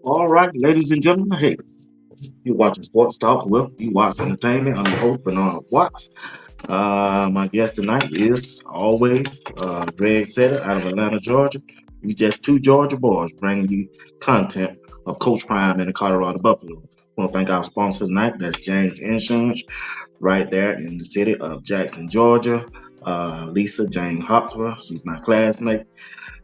All right, ladies and gentlemen, hey, you watching Sports Talk with you watch Entertainment. I'm your host, Bernard Watts. My guest tonight is always Greg Setter out of Atlanta, Georgia. We just two Georgia boys bringing you content of Coach Prime and the Colorado Buffaloes. I want to thank our sponsor tonight, that's James Insurance, right there in the city of Jackson, Georgia. Lisa Jane Hopswell, she's my classmate.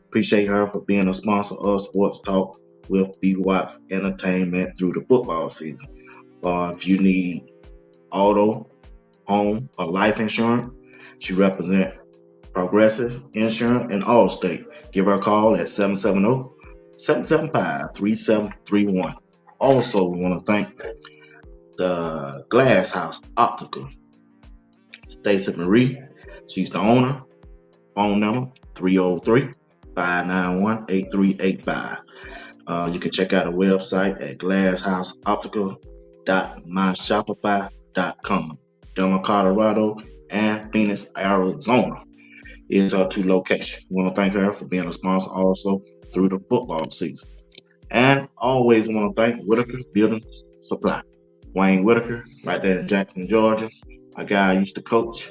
Appreciate her for being a sponsor of Sports Talk with B Watts Entertainment through the football season. If you need auto, home, or life insurance, she represents Progressive Insurance and Allstate. Give her a call at 770-775-3731. Also, we want to thank the Glass House Optical, Stacey Marie. She's the owner. Phone number 303-591-8385. You can check out our website at glasshouse.myshopify.com. Denver, Colorado, and Phoenix, Arizona is our two locations. We want to thank her for being a sponsor also through the football season. And always want to thank Whitaker Building Supply. Wayne Whitaker, right there in Jackson, Georgia. A guy I used to coach,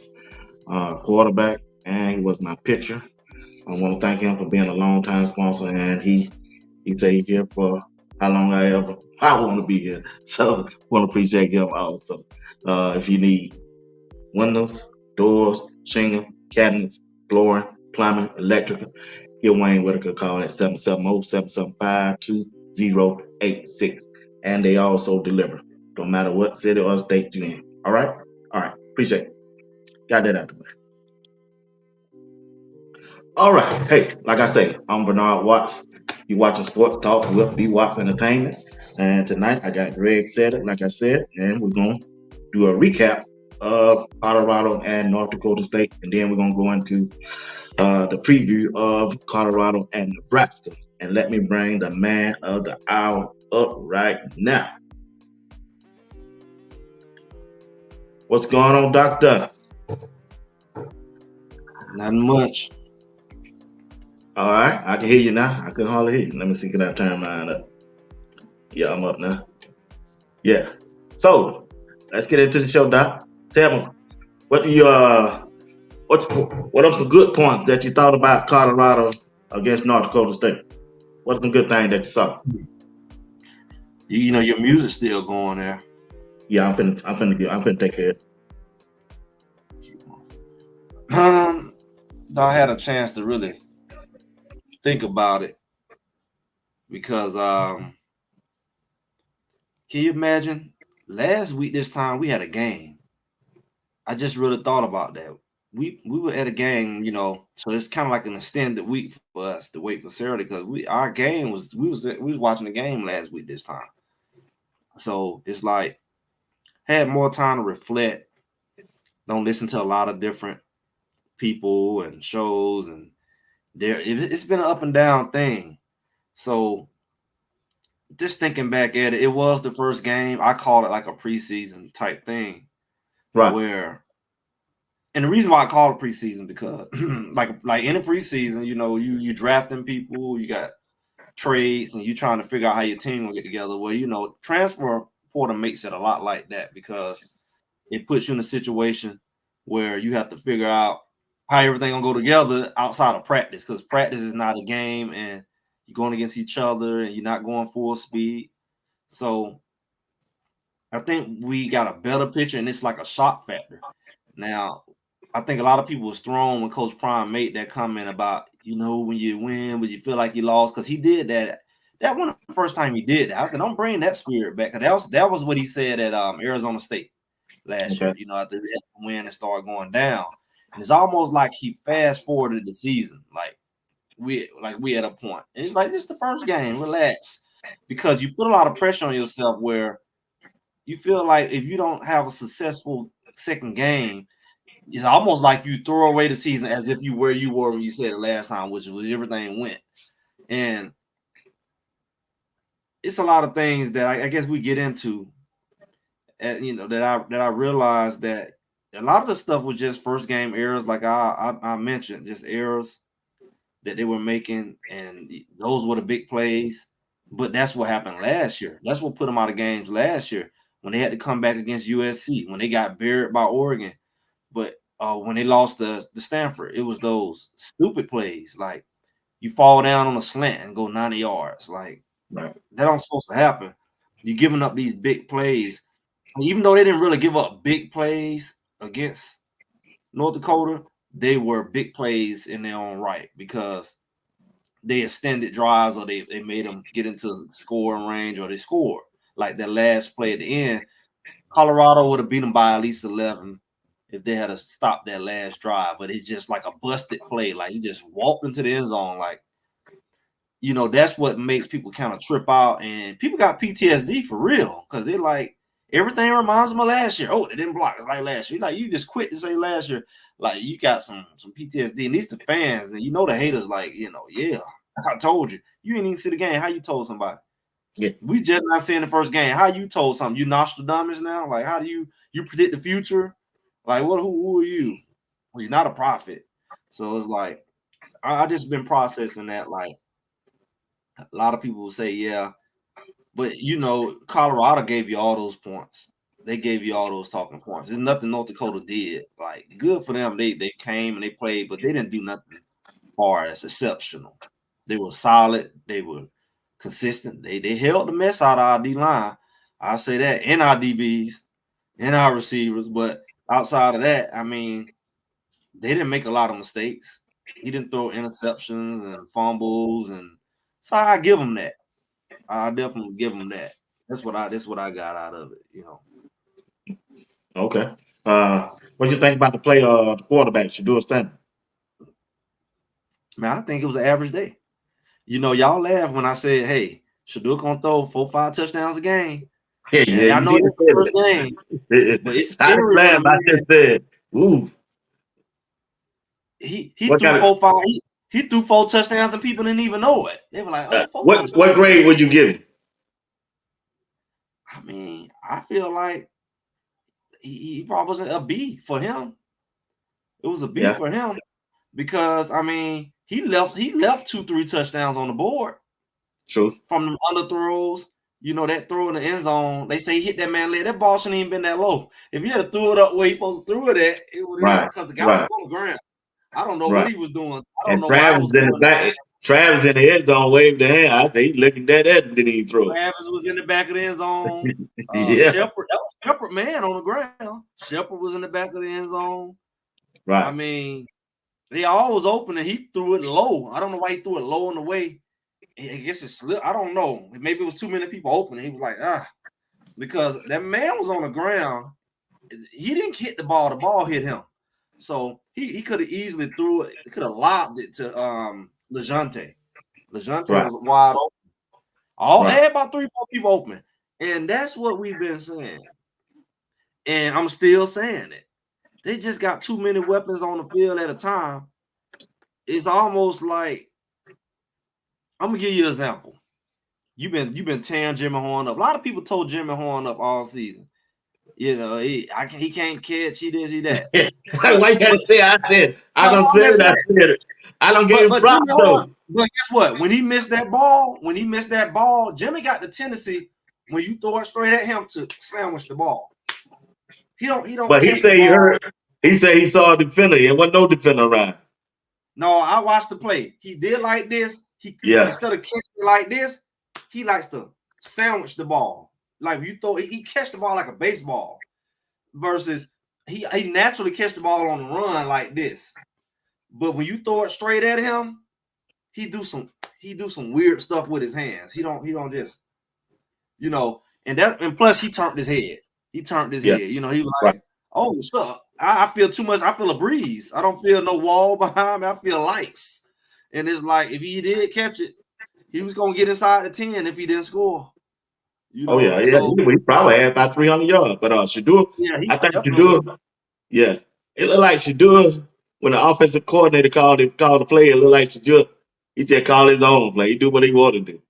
quarterback, and he was my pitcher. I want to thank him for being a long time sponsor, and he said he's here for how long I want to be here. So want to appreciate him also. If you need windows, doors, shingle, cabinets, flooring, plumbing, electrical, give Wayne Whitaker a call at 770-775-2086. And they also deliver, no matter what city or state you're in. All right? All right. Appreciate it. Got that out the way. All right. Hey, like I say, I'm Bernard Watts. You watching Sports Talk with B Watts Entertainment. And tonight I got Greg Setter, like I said, and we're going to do a recap of Colorado and North Dakota State. And then we're going to go into the preview of Colorado and Nebraska. And let me bring the man of the hour up right now. What's going on, Doctor? Nothing much. All right, I can hear you now. I couldn't hardly hear you. Let me see, can I turn mine up? Yeah, I'm up now. Yeah. So let's get into the show, Doc. Tell me, what do you what are some good points that you thought about Colorado against North Dakota State? What's some good things that you saw? You know your music's still going there. Yeah, I'm finna take care. Um, I had a chance to really think about it because can you imagine last week this time we had a game. I just really thought about that. We were at a game, so it's kind of like an extended week for us to wait for Saturday because our game was watching the game last week this time. So it's like had more time to reflect. Don't listen to a lot of different people and shows, and it's been an up and down thing. So just thinking back at it, it was the first game. I call it like a preseason type thing Right. where, and the reason why I call it preseason because like in the preseason, you drafting people, you got trades, and you trying to figure out how your team will get together. Well, transfer portal makes it a lot like that because it puts you in a situation where you have to figure out how everything gonna go together outside of practice because practice is not a game and you're going against each other and you're not going full speed. So I think we got a better picture and it's like a shock factor. Now, I think a lot of people was thrown when Coach Prime made that comment about, when you win, but you feel like you lost because he did that. That wasn't the first time he did that. I said, don't bring that spirit back. Cause that was what he said at Arizona State last Okay. year, after the win and started going down. And it's almost like he fast forwarded the season. We at a point. And it's like, this is the first game, relax. Because you put a lot of pressure on yourself where you feel like if you don't have a successful second game, it's almost like you throw away the season as if you were when you said it last time, which was everything went. And it's a lot of things that I guess we get into, that I realized that a lot of the stuff was just first game errors, like I mentioned, just errors that they were making, and those were the big plays. But that's what happened last year. That's what put them out of games last year when they had to come back against USC, when they got buried by Oregon. But when they lost the Stanford, it was those stupid plays. Like you fall down on a slant and go 90 yards. Like Right. that don't supposed to happen. You're giving up these big plays. Even though they didn't really give up big plays against North Dakota, they were big plays in their own right because they extended drives or they made them get into scoring range or they scored. Like that last play at the end, Colorado would have beat them by at least 11 if they had to stop that last drive. But it's just like a busted play. Like he just walked into the end zone. Like, that's what makes people kind of trip out. And people got PTSD for real because they're like, everything reminds them of last year. Oh, they didn't block. It's like last year. Like, you just quit to say last year. Like, you got some PTSD. And these the fans. And the haters like, yeah, I told you. You ain't even see the game. How you told somebody? Yeah. We just not seeing the first game. How you told something? You Nostradamus now? Like, how do you predict the future? Like, what? Who are you? Well, you're not a prophet. So it's like, I just been processing that. Like, a lot of people will say, yeah, but Colorado gave you all those points. They gave you all those talking points. There's nothing North Dakota did. Like, good for them. They came and they played, but they didn't do nothing far as exceptional. They were solid. They were consistent. They held the mess out of our D line. I'll say that, and our DBs, and our receivers. But outside of that, I mean, they didn't make a lot of mistakes. He didn't throw interceptions and fumbles, and so I give him that. I definitely give him that. That's what I got out of it. Okay. What do you think about the play of the quarterback, Shador Stanton? Man, I think it was an average day. Y'all laugh when I said, "Hey, Shador gonna throw 4-5 touchdowns a game," Yeah, and yeah, I you know did this is the first say game, that. but it's I didn't scary when laugh. a I man just said, "Ooh, he what threw kind of 4-5. He threw 4 touchdowns and people didn't even know it. They were like, "Oh, four what touchdowns." grade would you give him?" I mean, I feel like he probably was a B for him. It was a B Yeah, for him because I mean he left 2-3 touchdowns on the board true. from them underthrows. That throw in the end zone. They say he hit that man leg. That ball shouldn't even been that low. If he had threw it up where he supposed to throw it at, it would have Right, because the guy was right, on the ground. I don't know what right. he was doing. I don't And know why I Travis was in the doing that. back. Travis in the end zone waved the hand. I said, "He's looking at that and didn't even throw it." Travis was in the back of the end zone. Yeah, Shepard, that was Shepard man on the ground. Shepard was in the back of the end zone. I right. mean, they all was open and he threw it low. I don't know why he threw it low in the way. I guess it slipped. I don't know. Maybe it was too many people open. He was like, because that man was on the ground. He didn't hit the ball. The ball hit him. So he could have easily threw it. He could have lobbed it to LeJounte. LeJounte Right, was wide open. They right. had about 3-4 people open. And that's what we've been saying. And I'm still saying it. They just got too many weapons on the field at a time. It's almost like I'm gonna give you an example. You've been tearing Jimmy Horn up. A lot of people told Jimmy Horn up all season. He can't catch. He this, he that. Why you gotta But say I said I no, don't I'm say just it, I saying. said it. I don't give him But Jimmy props Horn. though. But guess what? When he missed that ball, Jimmy got the tendency when you throw it straight at him to sandwich the ball. He don't But he catch the said he ball. heard. He said he saw a defender. There wasn't no defender around. No, I watched the play. He did like this. He Yeah, instead of catching it like this, he likes to sandwich the ball. Like you throw, he catch the ball like a baseball. Versus he naturally catch the ball on the run like this. But when you throw it straight at him, he do some weird stuff with his hands. He don't just and plus he turned his head. He turned his yeah, head. He was right. like, oh, so I feel too much. I feel a breeze. I don't feel no wall behind me. I feel lights. And it's like if he did catch it, he was gonna get inside the 10 if he didn't score. Oh yeah, yeah. So He probably had about 300 yards. But Shador, yeah, he I think definitely. Shador, yeah, it looked like Shador when the offensive coordinator called the play. It looked like Shador. He just called his own play. He do what he wanted to do.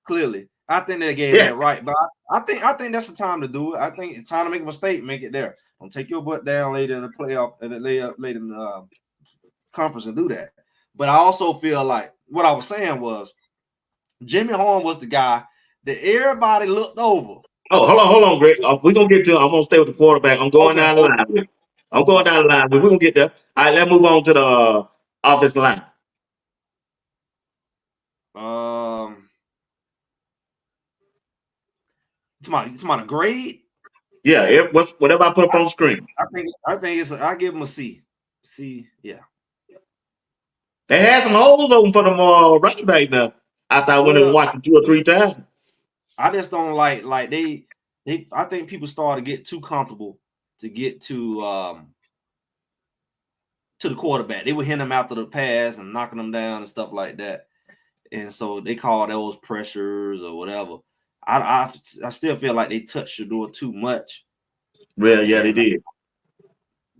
Clearly, I think they gave him Yeah, that right, but I think that's the time to do it. I think it's time to make a mistake, make it there. Don't take your butt down later in the playoff and later in the conference and do that. But I also feel like what I was saying was Jimmy Horn was the guy that everybody looked over. Oh, hold on, Greg. We're gonna get to. I'm gonna stay with the quarterback. I'm going Okay. down the line. I'm going Okay. down the line. We're gonna get there. All right, let's move on to the offensive line. You talking about a grade? Yeah, whatever I put up on screen. I think it's. I give him a C. C. Yeah. They had some holes open for them running back now. After I went and Well, watched it 2 or 3 times. I just don't like they. I think people started to get too comfortable to get to the quarterback. They were hitting him after the pass and knocking him down and stuff like that. And so they call those pressures or whatever. I still feel like they touched Shador too much. Well, yeah, they And did.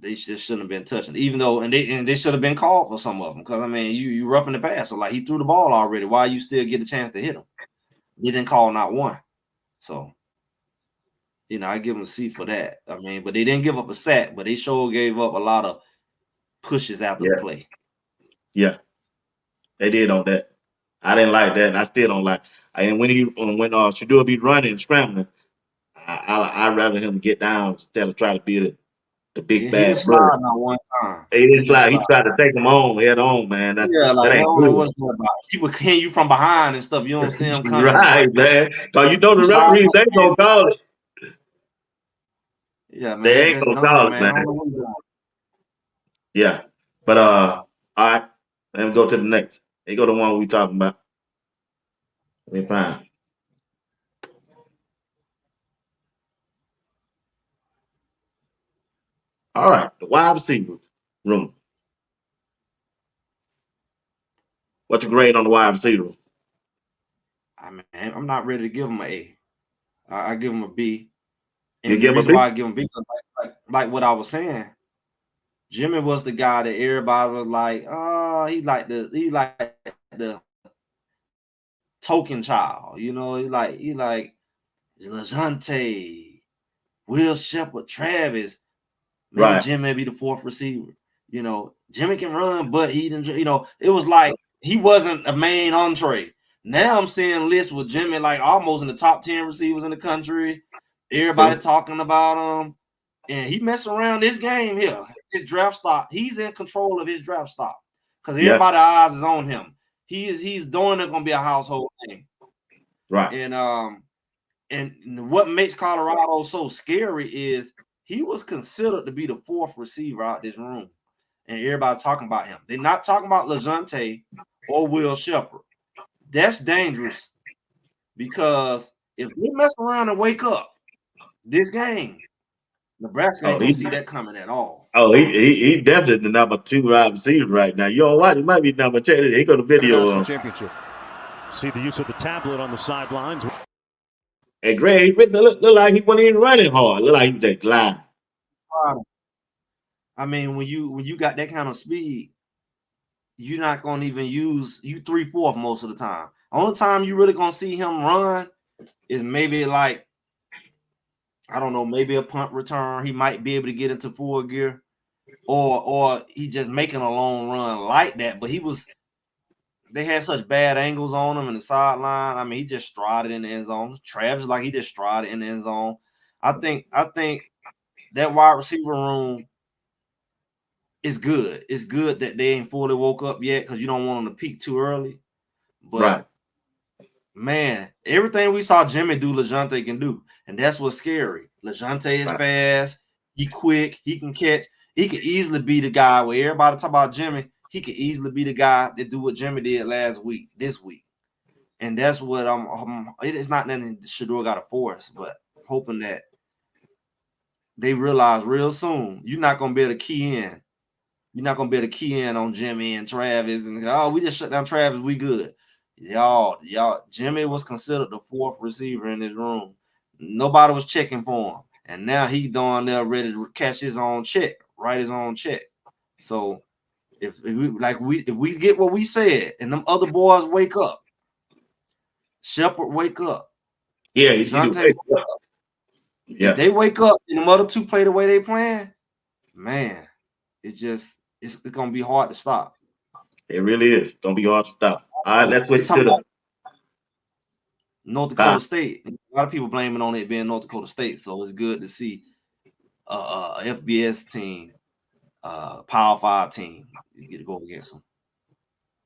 they just shouldn't have been touching, even though they should have been called for some of them. Because I mean, you roughing the pass, so like he threw the ball already. Why you still get a chance to hit him? They didn't call not one. So I give them a C for that. I mean, but they didn't give up a sack, but they sure gave up a lot of pushes after the play. Yeah, they did on that. I didn't like that, and I still don't like. And when Shador be running and scrambling, I'd rather him get down instead of try to be the big He bad was brother. sliding on one time. He didn't slide. He tried to take him on head on, man. Yeah, like That I ain't don't know good. what's that about. People can you from behind and stuff. You don't see them coming. It's Right, like man. Cause you know you the saw referees, they man. gonna call it. Yeah, man, They ain't that's gonna dumb, call it, man. I man. don't know what he's doing. Yeah. But all right. Let me go to the next. They go to the one we talking about. Let me find. All right, the wide receiver room. What's your grade on the wide receiver room? I mean, I'm not ready to give him an A. I give him a B. You And the give him a reason B? why I give him B is like what I was saying. Jimmy was the guy that everybody was like, oh, he like the token child, he like LeJounte, Will Shepherd, Travis, maybe Right. Jimmy be the fourth receiver. Jimmy can run, but he didn't. It was like he wasn't a main entree. Now I'm seeing lists with Jimmy like almost in the top 10 receivers in the country. Everybody True. talking about him, and he messing around this game here. His draft stock, he's in control of his draft stock because Yeah. everybody's eyes is on him. He's doing it gonna be a household thing. Right. And what makes Colorado so scary is he was considered to be the fourth receiver out this room, and everybody talking about him. They're not talking about LeJounte or Will Shepherd. That's dangerous because if they mess around and wake up this game, Nebraska ain't gonna see that coming at all. Oh, he definitely the number 2 wide receiver right now. You know what? He might be number 10. He got a video National championship. See the use of the tablet on the sidelines. And Greg, he look like he wasn't even running hard. Look like he was just gliding. I mean, when you got that kind of speed, you're not gonna even use you 3/4 most of the time. Only time you really gonna see him run is maybe like, I don't know, maybe a punt return. He might be able to get into full gear, or he just making a long run like that. But they had such bad angles on him in the sideline. I mean, he just strided in the end zone. Travis, like he just strided in the end zone. I think that wide receiver room is good. It's good that they ain't fully woke up yet because you don't want them to peak too early. Right. But man, everything we saw Jimmy do, LeJounte can do, and that's what's scary. LeJounte is fast. He quick. He can catch. He could easily be the guy where everybody talk about Jimmy. He could easily be the guy that do what Jimmy did this week. And that's what it's not nothing Shador got to force, but hoping that they realize real soon you're not gonna be able to key in. You're not gonna be able to key in on Jimmy and Travis and we just shut down Travis. We good. Y'all, Jimmy was considered the fourth receiver in this room. Nobody was checking for him. And now he's down there ready to catch his own check, write his own check. So if we get what we said and them other boys wake up, Shepherd wake up. Yeah, he do wake up. Yeah. If they wake up and the other two play the way they playing, man, it's gonna be hard to stop. It really is. Gonna be hard to stop. All right, let's switch to North Dakota State. A lot of people blaming on it being North Dakota State, so it's good to see a FBS team, Power 5 team, you get to go against them.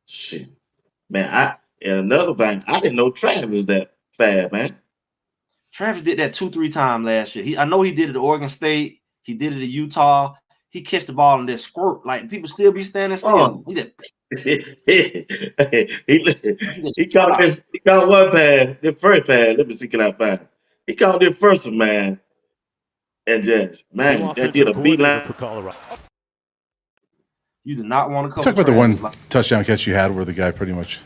Shit, man. And another thing, I didn't know Travis was that fast, man. Travis did that 2-3 times last year. I know he did it at Oregon State. He did it at Utah. He catch the ball and that squirt, like people still be standing still. Oh. He caught one pass, the first pass. Let me see, can I find? He caught the first one, man, and just man, that did a beeline for Colorado. You do not want to cover. Talk about the one touchdown catch you had where the guy pretty much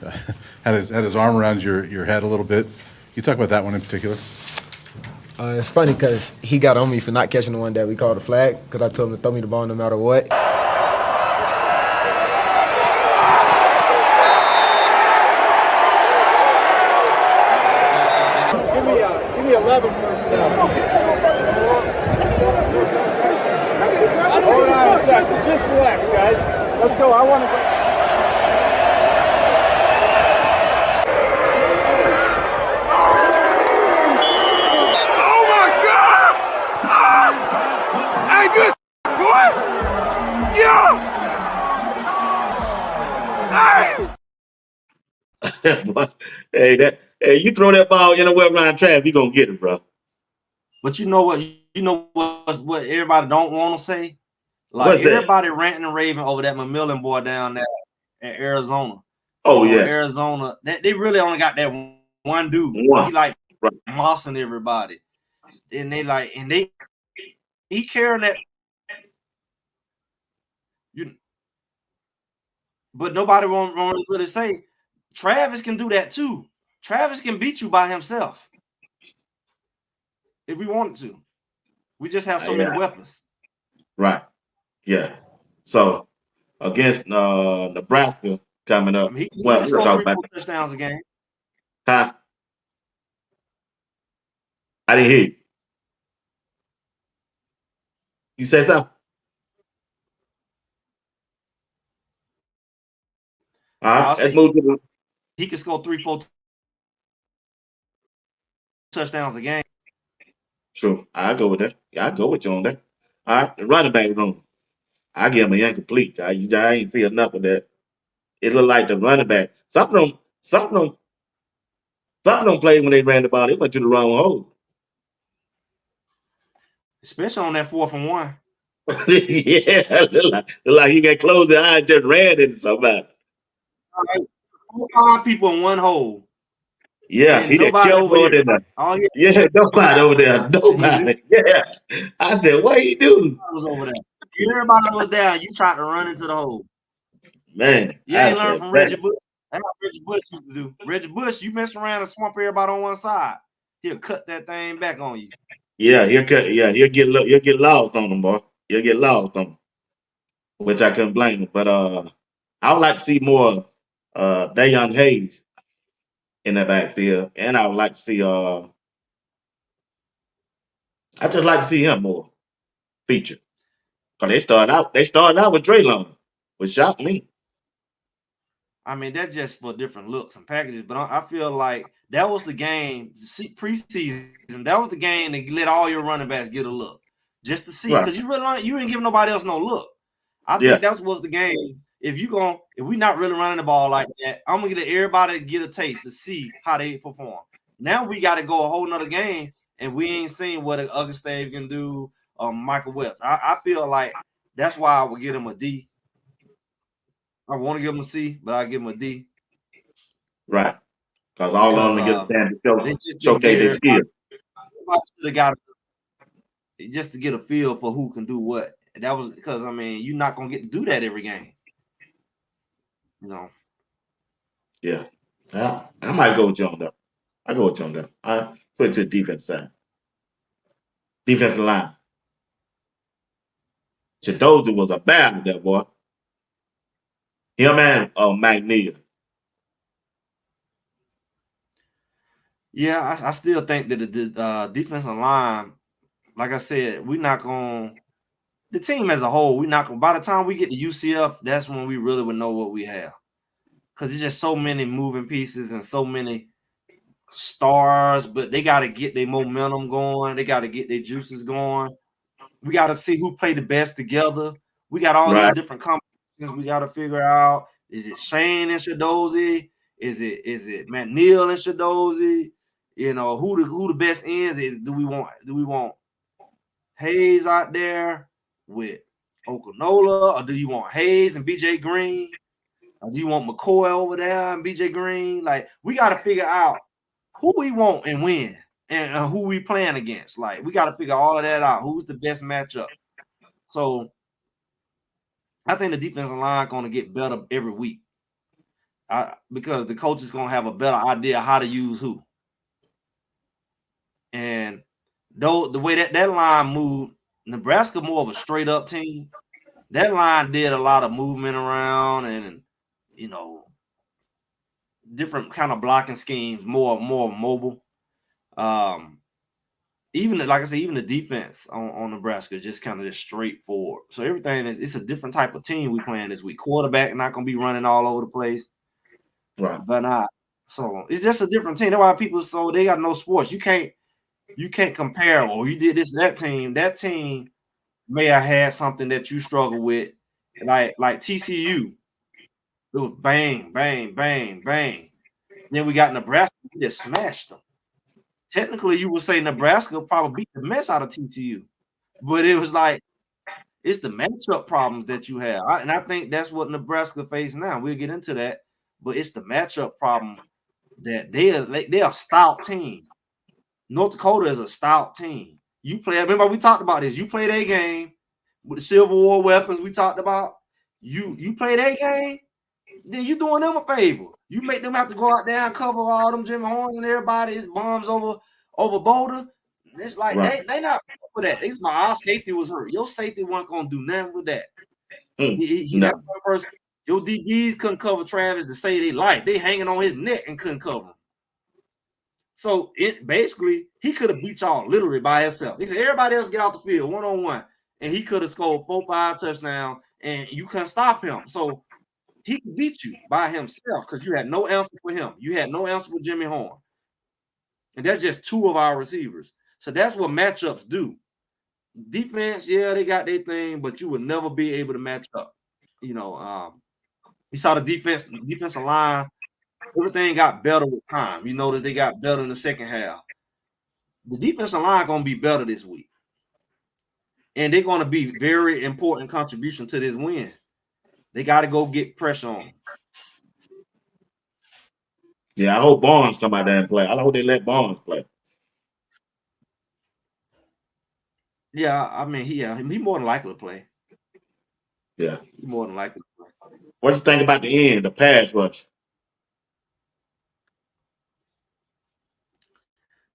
had his arm around your head a little bit. You talk about that one in particular. It's funny because he got on me for not catching the one that we called a flag because I told him to throw me the ball no matter what. Give me 11 first down. Hold on a second. Just relax, guys. Let's go. I want to go. Hey, you throw that ball anywhere around Travis, you gonna get it, bro. But you know what? What everybody don't want to say. Like everybody ranting and raving over that McMillan boy down there at Arizona. Oh yeah, Arizona. They really only got that one dude. He like mossing everybody, and he carrying that. But nobody won't really say Travis can do that too. Travis can beat you by himself if we wanted to. We just have so many weapons. Right. Yeah. So against Nebraska coming up. I mean, he can score 3-4 touchdowns a game. Huh? I didn't hear you. You said something? All right, let's move to the. He can score 3-4 touchdowns a game. Sure, I go with that. Yeah, I go with you on that. All right, the running back room. I give him an incomplete. I ain't see enough of that. It looked like the running back. Some of them played when they ran the ball. They went to the wrong hole. Especially on that 4th and 1. Yeah, look like he got closed the eye and just ran into somebody. 4-5 people in one hole. Yeah, he nobody over here. Yeah, nobody over there. Nobody. Yeah. I said, what he do? Was over there. Everybody was down. You tried to run into the hole. Man. You ain't learned from Reggie Bush. That's what Reggie Bush used to do. Reggie Bush, you mess around and swamp everybody on one side. He'll cut that thing back on you. Yeah, he'll get lost on them, boy. He'll get lost on them. Which I couldn't blame him. But I would like to see more Dayon Hayes in that backfield. And I would like to see I just like to see him more featured. Because they started out with Draylon, which shocked me. I mean, that's just for different looks and packages. But I feel like that was the game, preseason. That was the game that let all your running backs get a look. Just to see. Because you didn't give nobody else no look. I think that was the game. If we not really running the ball like that, I'm gonna let everybody get a taste to see how they perform. Now we got to go a whole nother game, and we ain't seen what Augustave can do. Michael West. I feel like that's why I would give him a D. I want to give him a C, but I give him a D. Right, because all of them get a chance to showcase their skill. They got just to get a feel for who can do what. And that was because you're not gonna get to do that every game. Yeah. I might go with you on that. I go with you on that. I put it to the defense side. Defensive line. Chidozie was a bad with that boy. Him and McNeil. Yeah, I still think that the defensive line, like I said, we're not going. The team as a whole, we're not going. By the time we get to UCF, that's when we really would know what we have, because there's just so many moving pieces and so many stars, but they got to get their momentum going. They got to get their juices going. We got to see who play the best together. We got all these different combinations we got to figure out. Is it Shane and Shadozy? Is it McNeil and Shadozy? You know, who the best ends is? Do we want Hayes out there with Okinola, or do you want Hayes and BJ Green? Or do you want McCoy over there and BJ Green? Like, we got to figure out who we want and when, and who we playing against. Like, we got to figure all of that out. Who's the best matchup? So I think the defensive line going to get better every week, because the coach is going to have a better idea how to use who. And though the way that line moved, Nebraska more of a straight up team. That line did a lot of movement around and, you know, different kind of blocking schemes, more mobile. Even like I said, even the defense on Nebraska is just kind of just straightforward. So everything it's a different type of team we playing this week. Quarterback not gonna be running all over the place, Right. but not. So it's just a different team. That's why people they got no sports. You can't compare. Oh, you did this to that team. That team may have had something that you struggle with, like TCU. It was bang, bang, bang, bang. Then we got Nebraska. We just smashed them. Technically, you would say Nebraska probably beat the mess out of TCU, but it was like it's the matchup problems that you have, and I think that's what Nebraska faces now. We'll get into that, but it's the matchup problem that they're a stout team. North Dakota is a stout team. You play. Remember we talked about this. You play their game with the Civil War weapons we talked about. You play their game, then you doing them a favor. You make them have to go out there and cover all them Jimmy Horns and everybody's bombs over Boulder. It's like they not for that. It's my our safety was hurt. Your safety wasn't gonna do nothing with that. He that one person. Your DBs couldn't cover Travis to save their life. They hanging on his neck and couldn't cover him. So it basically he could have beat y'all literally by himself. He said everybody else get out the field 1-on-1, and he could have scored 4-5 touchdowns, and you couldn't stop him. So he could beat you by himself because you had no answer for him. You had no answer for Jimmy Horn. And that's just two of our receivers. So that's what matchups do. Defense, yeah, they got their thing, but you would never be able to match up. You know, you saw the defensive line, everything got better with time. You notice they got better in the second half. The defensive line going to be better this week. And they're going to be very important contribution to this win. They got to go get pressure on them. Yeah, I hope Barnes come out there and play. I hope they let Barnes play. Yeah, I mean, he more than likely to play. Yeah. He more than likely to play. What you think about the end, the pass rush?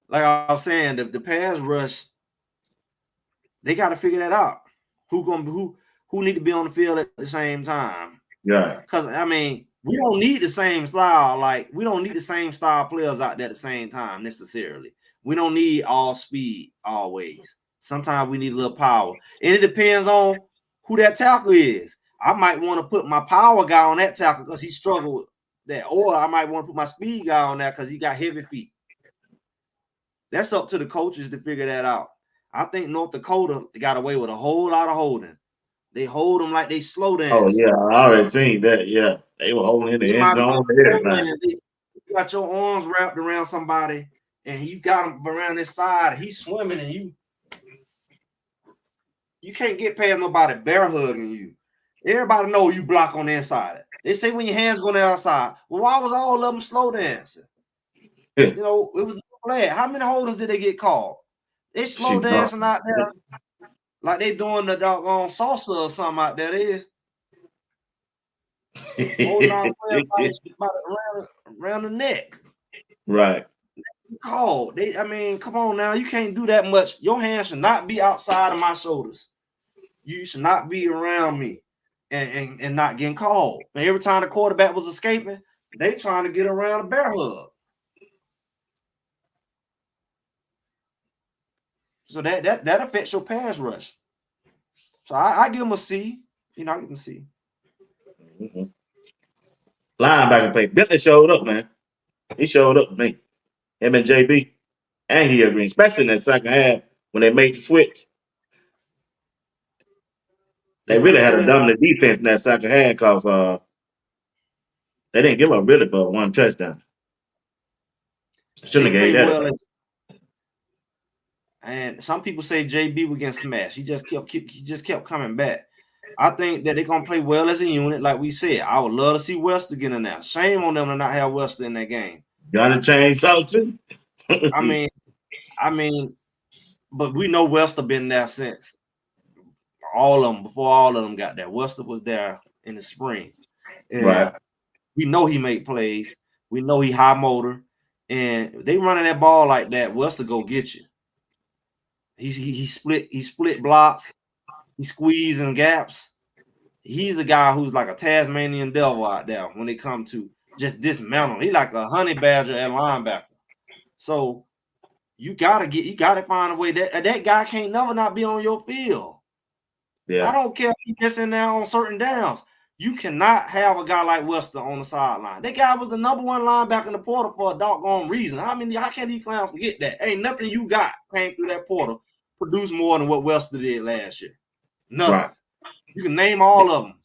Like I was saying, the pass rush, they got to figure that out. Who need to be on the field at the same time? Yeah. Because I mean, we don't need the same style. Like we don't need the same style players out there at the same time necessarily. We don't need all speed always. Sometimes we need a little power, and it depends on who that tackle is. I might want to put my power guy on that tackle because he struggled with that, or I might want to put my speed guy on that because he got heavy feet. That's up to the coaches to figure that out. I think North Dakota got away with a whole lot of holding. They hold them like they slow dance. Oh yeah, I already seen that. Yeah, they were holding in the end zone. You got your arms wrapped around somebody, and you got him around this side. He's swimming, and you can't get past nobody bear hugging you. Everybody know you block on the inside. They say when your hands go on the outside. Well, why was all of them slow dancing? You know, it was no flag. How many holders did they get called? They slow dancing out there like they doing the doggone salsa or something out there. They holding on around the neck. Right. Called. I mean, come on now. You can't do that much. Your hands should not be outside of my shoulders. You should not be around me and not getting called. And every time the quarterback was escaping, they trying to get around a bear hug. So that affects your pass rush. So I give him a C. You know, I give him a C. Linebacker play. Bentley showed up, man. He showed up to me. him and JB and Hill Green, especially in that second half when they made the switch. They It really really had a was. dominant defense in that second half because they didn't give up really but one touchdown. They Shouldn't have gave played that well, up. and some people say JB was getting smashed. He just kept coming back. I think that they're gonna play well as a unit, like we said. I would love to see Wester get in there. Shame on them to not have Wester in that game. Johnny Chainsaw too. I mean, but we know Wester been there since all of them, before all of them got there. Wester was there in the spring, Right. and we know he made plays. We know he high motor, and they running that ball like that. Wester go get you. He split blocks. He squeezing gaps. He's a guy who's like a Tasmanian devil out there when it comes to just dismantling. He like a honey badger at linebacker. So you gotta find a way that guy can't never not be on your field. I Yeah. don't care if he's just in there on certain downs. You cannot have a guy like Wester on the sideline. That guy was the number one linebacker in the portal for a doggone reason. How can these clowns forget that? Ain't nothing you got came through that portal produced more than what Wester did last year. Nothing. Right. You can name all of them,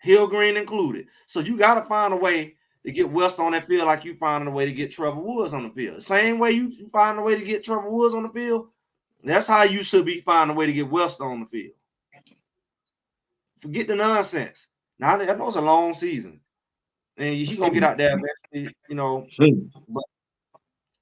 Hill Green included. So you got to find a way to get West on that field like you finding a way to get Trevor Woods on the field. Same way you find a way to get Trevor Woods on the field, that's how you should be finding a way to get West on the field. Forget the nonsense. Now, I know it's a long season, and he's going to get out there eventually, but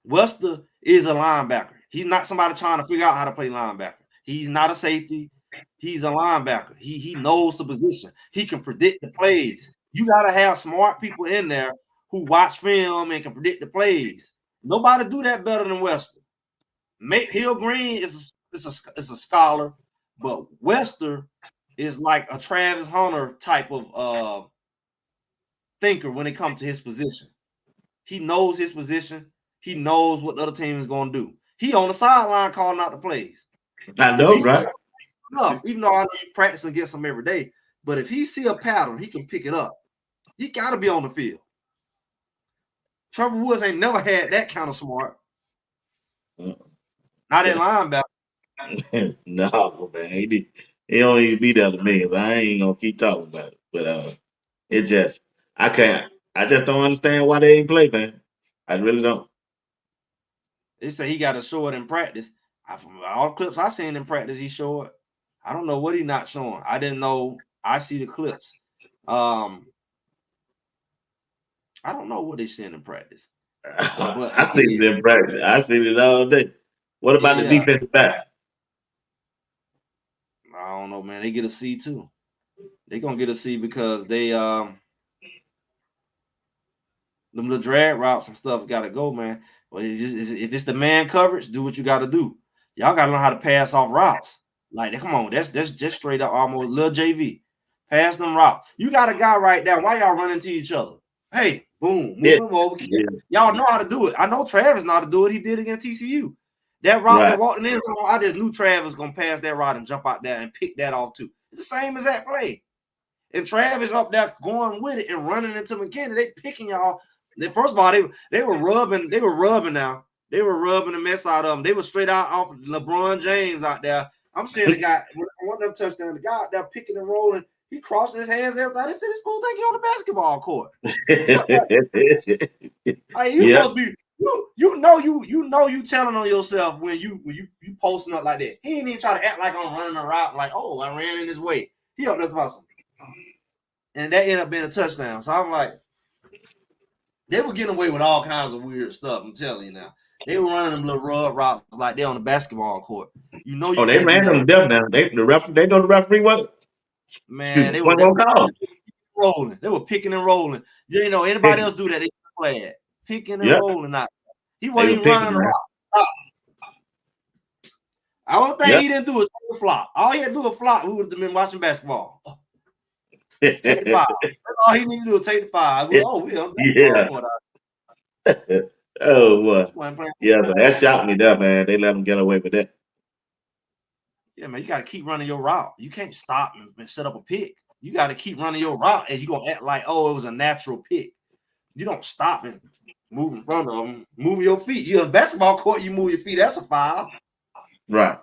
Wester is a linebacker. He's not somebody trying to figure out how to play linebacker. He's not a safety. He's a linebacker. He knows the position. He can predict the plays. You got to have smart people in there who watch film and can predict the plays. Nobody do that better than Wester. Hill Green is a scholar, but Wester is like a Travis Hunter type of thinker when it comes to his position. He knows his position. He knows what the other team is going to do. He on the sideline calling out the plays. I know, right? Enough, even though I know you practice against him every day, but if he see a pattern, he can pick it up. He got to be on the field. Trevor Woods ain't never had that kind of smart. Not at linebacker. No, man. He don't even be there to me. So I ain't gonna keep talking about it. But it just I just don't understand why they ain't play, man. I really don't. They say he got to show it in practice. From all the clips I seen in practice, he showed it. I don't know what he not showing. I didn't know. I see the clips. I don't know what they seen in practice. But I seen it in practice. I seen it all day. What about the defensive back? I don't know, man. They get a C too. They're gonna get a C because they them little drag routes and stuff got to go, man. But if it's the man coverage, do what you got to do. Y'all got to learn how to pass off routes. Like, come on, that's just straight up almost little JV. Pass them routes. You got a guy right there. Why y'all running to each other? Hey, boom, move him over. Yeah. Y'all know how to do it. I know Travis know how to do it. He did against TCU. That route that walked in the end zone, I just knew Travis was gonna pass that route and jump out there and pick that off too. It's the same as that play. And Travis up there going with it and running into McKinney. They picking y'all. First of all, they were rubbing now. They were rubbing the mess out of them. They were straight out off LeBron James out there. I'm seeing the guy, one of them touchdowns, the guy out there picking and rolling, he crossing his hands every time. They said this fool think he on the basketball court. Like, you supposed to be, you telling on yourself when you posting up like that. He ain't even try to act like I'm running a route, like, oh, I ran in his way. He up there about something. And that ended up being a touchdown. So I'm like, they were getting away with all kinds of weird stuff. I'm telling you now. They were running them little rub routes like they're on the basketball court. You know, you they ran them down now. They know the referee was. Man, they were rolling. They were picking and rolling. You know, anybody else do that, they play it. Picking and rolling out. He wasn't even running around. I don't think he didn't do a flop. All he had to do a flop, we would have been watching basketball. Take the 5. That's all he needed to do is take the 5. Oh boy. Yeah, but that shot me there, man. They let him get away with that. Yeah, man, you got to keep running your route. You can't stop and set up a pick. You got to keep running your route, and you're going to act like, oh, it was a natural pick. You don't stop it. move in front of them, move your feet. You're in a basketball court, you move your feet. That's a foul. Right.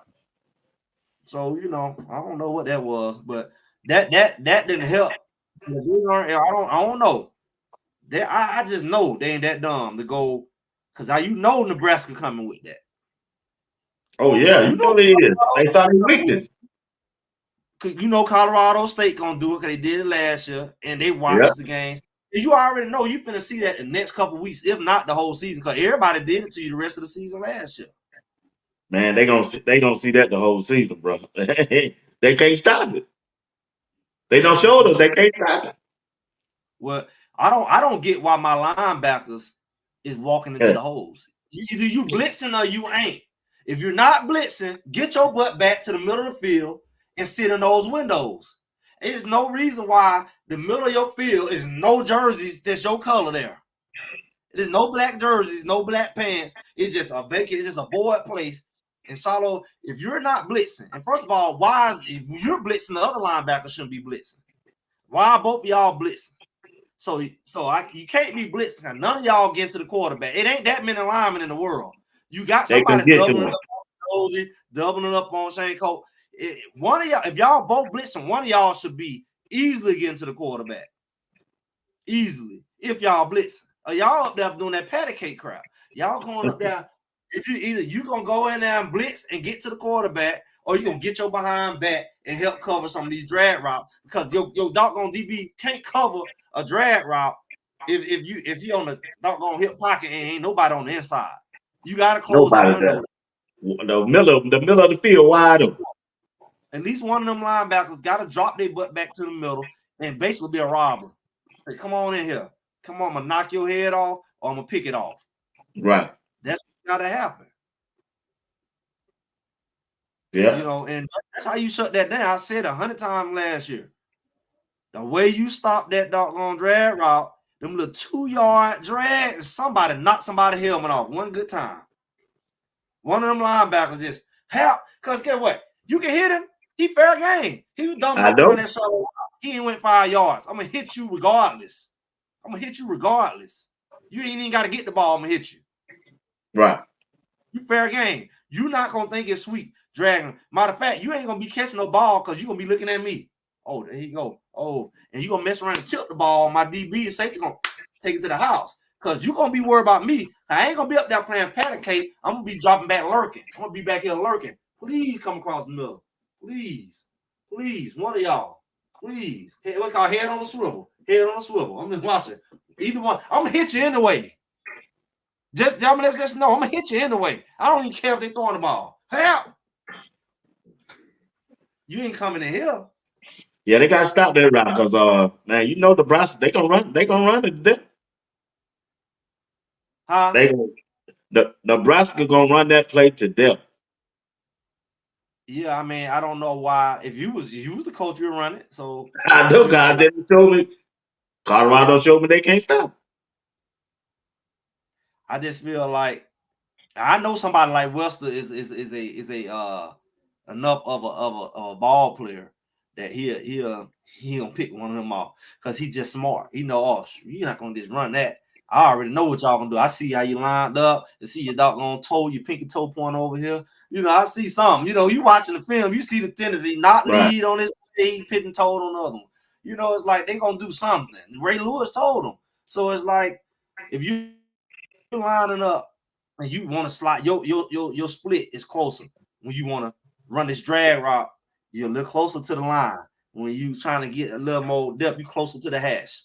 So I don't know what that was, but that didn't help. I don't know. I just know they ain't that dumb to go because Nebraska coming with that. Oh yeah, you know they is. They thought it weakness. Colorado State gonna do it because they did it last year and they watched the games. And you already know you finna see that in the next couple of weeks, if not the whole season, because everybody did it to you the rest of the season last year. Man, they gonna see that the whole season, bro. They can't stop it. They don't show them. They can't stop it. Well, I don't get why my linebackers is walking into the holes. Either you blitzing or you ain't. If you're not blitzing, get your butt back to the middle of the field and sit in those windows. There's no reason why the middle of your field is no jerseys that's your color there. There's no black jerseys, no black pants. It's just a vacant, it's just a void place. And Salo, if you're not blitzing, and first of all, if you're blitzing, the other linebacker shouldn't be blitzing. Why are both of y'all blitzing? So you can't be blitzing. None of y'all get to the quarterback. It ain't that many linemen in the world. You got somebody doubling up on Dozie, doubling up on Shane Cole. One of y'all, if y'all both blitzing, one of y'all should be easily getting to the quarterback. Easily, if y'all blitzing. Or y'all up there doing that patty cake crap. Y'all going up there. Either you gonna go in there and blitz and get to the quarterback, or you gonna get your behind back and help cover some of these drag routes because your doggone DB can't cover a drag route if you on the doggone hip pocket and ain't nobody on the inside. You gotta close that window. The middle of the field wide open. At least one of them linebackers gotta drop their butt back to the middle and basically be a robber. Say, come on in here. Come on, I'm gonna knock your head off or I'm gonna pick it off. Right. That's gotta happen. Yeah. And that's how you shut that down. I said 100 times last year. The way you stop that doggone drag route, them little 2-yard drags, somebody knocked somebody's helmet off one good time. One of them linebackers just help. Because guess what? You can hit him. He fair game. He was dumb enough to run that solo. He ain't went 5 yards. I'm going to hit you regardless. You ain't even got to get the ball. I'm going to hit you. Right. You fair game. You not going to think it's sweet. Dragging. Matter of fact, you ain't going to be catching no ball because you're going to be looking at me. Oh, there you go. Oh, and you're going to mess around and tilt the ball. My DB and safety going to take it to the house because you're going to be worried about me. I ain't going to be up there playing patty cake. I'm going to be dropping back lurking. I'm going to be back here lurking. Please come across the middle. Please. One of y'all. Please. What call head on the swivel. I'm just watching. Either one. I'm going to hit you anyway. Just let's know. I'm going to hit you anyway. I don't even care if they throwing the ball. Help. You ain't coming in here. Yeah, they got to stop that route because, man, Nebraska, they gonna run it to death. Huh? Nebraska gonna run that play to death. Yeah, I mean, I don't know why. If you was the coach, you'd run it. So I know God didn't show me. Colorado showed me they can't stop. I just feel like I know somebody like Wester is a enough of a ball player that he'll pick one of them off because he's just smart. He know, you're not gonna just run that. I already know what y'all gonna do. I see how you lined up. I see your doggone toe, your pinky toe point over here. I see something. You watching the film, you see the tendency not lead on this play, pitting toe on the other one. It's like they gonna do something. Ray Lewis told them. So it's like if you're lining up and you want to slide, your split is closer when you want to run this drag route. You're a little closer to the line. When you trying to get a little more depth, you closer to the hash.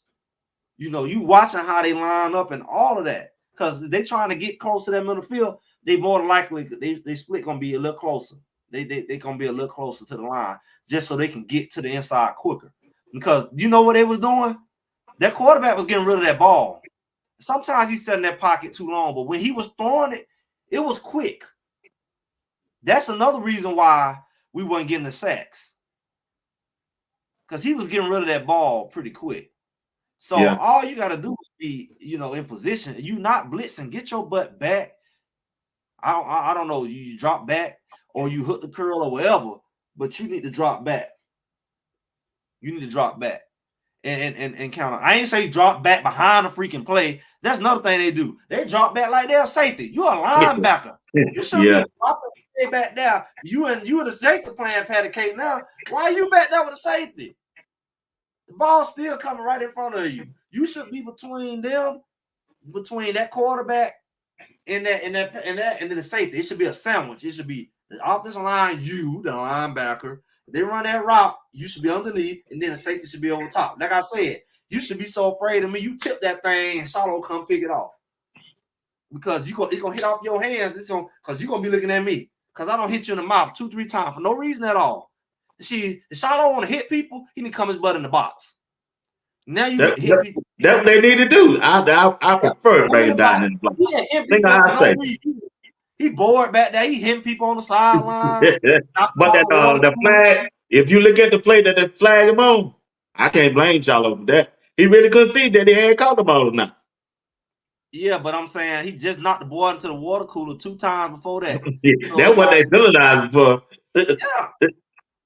You watching how they line up and all of that. Because they trying to get close to that middle field, they more than likely they split gonna be a little closer. They gonna be a little closer to the line just so they can get to the inside quicker. Because you know what they was doing? That quarterback was getting rid of that ball. Sometimes he sat in that pocket too long, but when he was throwing it, it was quick. That's another reason why we weren't getting the sacks. Because he was getting rid of that ball pretty quick. So all you got to do is be, in position. You not blitzing. Get your butt back. I don't know. You drop back or you hook the curl or whatever, but you need to drop back. and counter. I ain't say drop back behind the freaking play. That's another thing they do. They drop back like they're a safety. You a linebacker. You shouldn't be dropping back there. You and the safety playing patty cake now. Why are you back there with the safety? The ball's still coming right in front of you. You should be between that quarterback and then the safety. It should be a sandwich. It should be the offensive line, you, the linebacker. If they run that route, you should be underneath, and then the safety should be over top. Like I said, you should be so afraid of me. You tip that thing, and Shallow come pick it off. Because it's gonna hit off your hands. Because you're gonna be looking at me. Because I don't hit you in the mouth 2-3 times for no reason at all. See, if Shallow want to hit people, he need to come his butt in the box. Now you hit people. That's what they need to do. I prefer bringing down in the block. Yeah, hit people for no reason. He bored back there. He hitting people on the sideline. But the flag, if you look at the play that they flag him on, I can't blame Shallow for that. He really couldn't see that he had caught the ball or not. Yeah, but I'm saying he just knocked the boy into the water cooler 2 times before that. So that's what they penalized for. Yeah.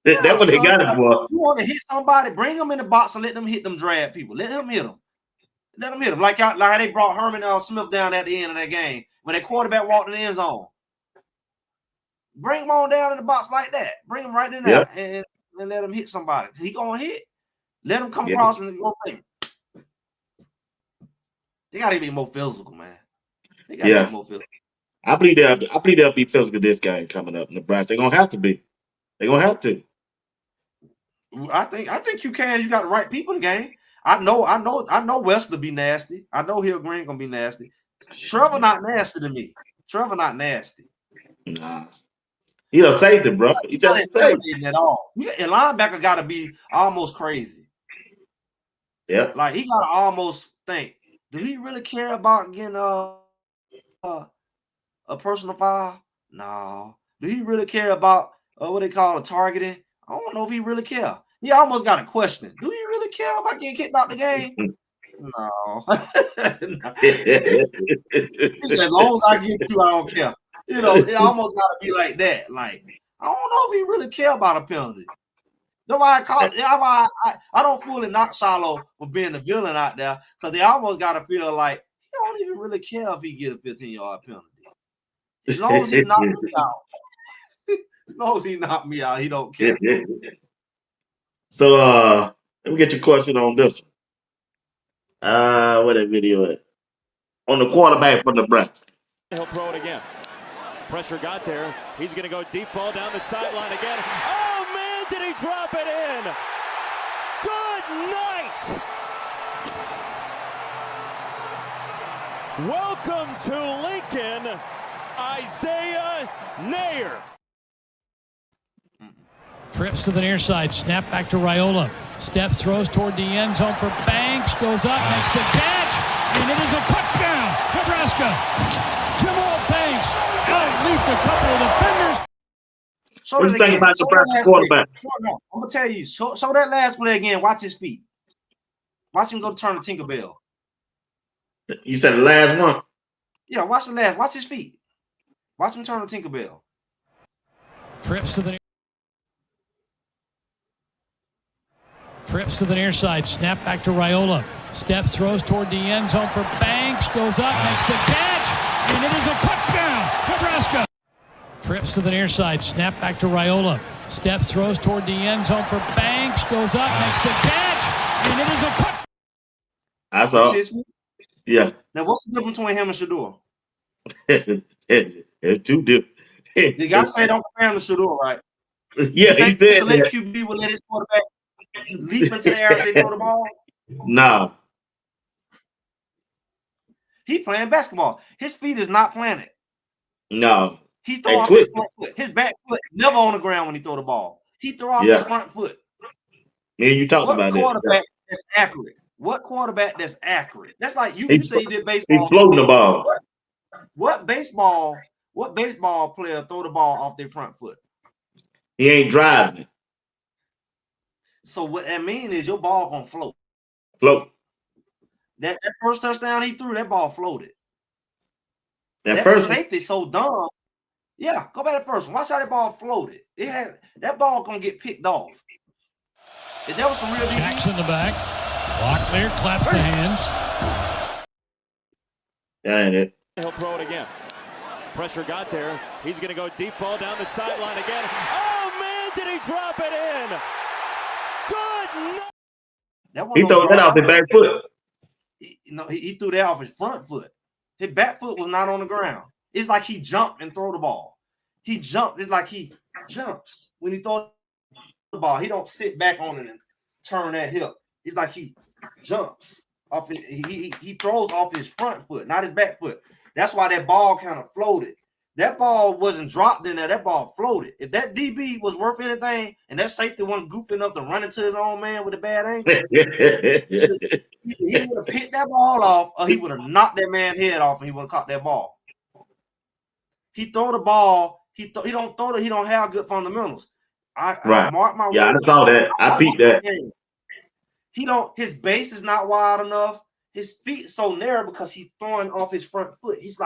That's what they got it for. You want to hit somebody, bring them in the box and let them hit them drag people. Let him hit them. Let them hit them. Like how they brought Herman Smith down at the end of that game when that quarterback walked in the end zone. Bring him on down in the box like that. Bring him right in there and let him hit somebody. He gonna hit. Let him come across and go play. They gotta be more physical, man. They gotta be more physical. I believe they'll be physical this game coming up. Nebraska, they're gonna have to be. They're gonna have to. I think you can. You got the right people in the game. I know West will be nasty. I know Hill Green gonna be nasty. Trevor not nasty to me. Trevor not nasty. Nah. He's a safety, bro. He just intimidating at all. A linebacker gotta be almost crazy. Yeah. Like he gotta almost think, do he really care about getting a personal foul? No. Do he really care about what they call a targeting? I don't know if he really care. He almost got a question. Do he really care about getting kicked out the game? No. As long as I get you, I don't care. You know, it almost got to be like that. Like, I don't know if he really care about a penalty. Nobody called. I don't fully knock Shallow for being the villain out there because they almost got to feel like he don't even really care if he get a 15-yard penalty. As long as he knocked me out. As long as he knocked me out, he don't care. So let me get your question on this one. Where that video at? On the quarterback for Nebraska. He'll throw it again. Pressure got there. He's going to go deep ball down the sideline again. Oh, man, did he drop it in? Good night. Welcome to Lincoln, Isaiah Nair. Trips to the near side, snap back to Raiola. Steps, throws toward the end zone for Banks, goes up, makes a catch, and it is a touchdown, Nebraska. Jamal Banks out-leaped a couple of defenders. What do you think about the Nebraska quarterback? No, I'm going to tell you, show that last play again. Watch his feet. Watch him go turn the Tinkerbell. You said the last one? Yeah, watch the last. Watch his feet. Watch him turn the Tinkerbell. Trips to the near side, snap back to Raiola. Steps, throws toward the end zone for Banks, goes up, makes a catch, and it is a touchdown, Nebraska. Trips to the near side, snap back to Raiola. Steps, throws toward the end zone for Banks, goes up, makes a catch, and it is a touchdown. I saw. Yeah. Now, what's the difference between him and Shador? It's too different. The guy say don't compare him to Shador, right? Yeah, he said that. QB will let his quarterback leap into the air if they throw the ball? No. He playing basketball. His feet is not planted. No. He throw off his front foot. His back foot never on the ground when he throw the ball. He throw off his front foot. Me and you talked about that. What quarterback that's accurate? What quarterback that's accurate? That's like you say you did baseball. He's floating the ball. What baseball player throw the ball off their front foot? He ain't driving it. So what that means is your ball gonna float. Float. That first touchdown he threw, that ball floated. That first safety so dumb. Yeah, go back to the first one. Watch how that ball floated. That ball gonna get picked off. If that was some real Jackson in the back. Locklear claps the hands. That ain't it. He'll throw it again. Pressure got there. He's going to go deep ball down the sideline again. Oh, man, did he drop it in? Good. He threw that off his back foot. He threw that off his front foot. His back foot was not on the ground. It's like he jumped and threw the ball. He jumped. It's like he jumps when he throws the ball. He don't sit back on it and turn that hip. It's like he jumps off. He throws off his front foot, not his back foot. That's why that ball kind of floated. That ball wasn't dropped in there. That ball floated. If that DB was worth anything, and that safety wasn't goofy enough to run into his own man with a bad ankle, he would have picked that ball off, or he would have knocked that man's head off, and he would have caught that ball. He throw the ball. He don't throw it. He don't have good fundamentals. I mark my words. I saw that. I peeped that. His base is not wide enough. His feet so narrow because he's throwing off his front foot. It's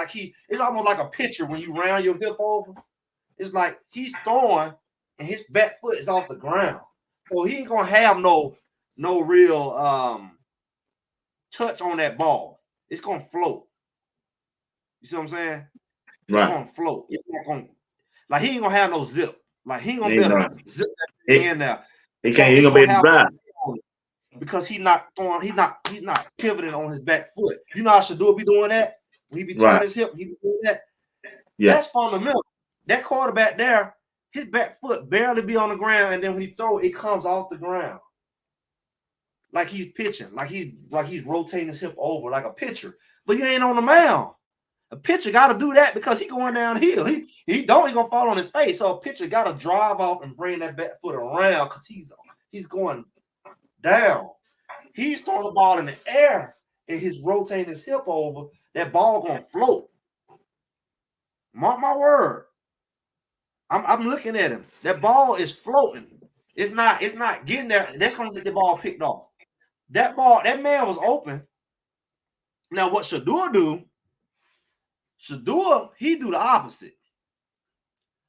almost like a pitcher when you round your hip over. It's like he's throwing and his back foot is off the ground. So he ain't gonna have no real touch on that ball. It's gonna float. You see what I'm saying? It's gonna float. It's not gonna he ain't gonna have no zip. Like he ain't gonna be able to zip that thing in there. He gonna be able to drive. Because he's not pivoting on his back foot. You know how Shador be doing that? When he be turning his hip, he be doing that. Yeah. That's fundamental. That quarterback there, his back foot barely be on the ground, and then when he throw it comes off the ground. Like he's pitching, like he's rotating his hip over like a pitcher. But you ain't on the mound. A pitcher got to do that because he going downhill. He gonna fall on his face. So a pitcher got to drive off and bring that back foot around because he's going down. He's throwing the ball in the air and he's rotating his hip over. That ball gonna float. Mark my word. I'm looking at him. That ball is floating. It's not getting there. That's gonna get the ball picked off. That man was open. Now what Shador do? He do the opposite.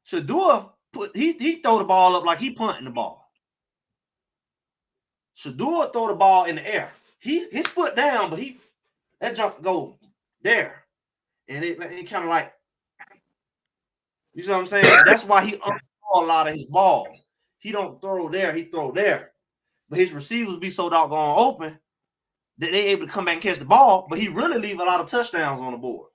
Shador he throw the ball up like he punting the ball. Shador throw the ball in the air. His foot down, but that jump go there. And it kind of like, you see what I'm saying? That's why he unthrow a lot of his balls. He don't throw there, he throw there. But his receivers be so doggone open that they able to come back and catch the ball, but he really leave a lot of touchdowns on the board.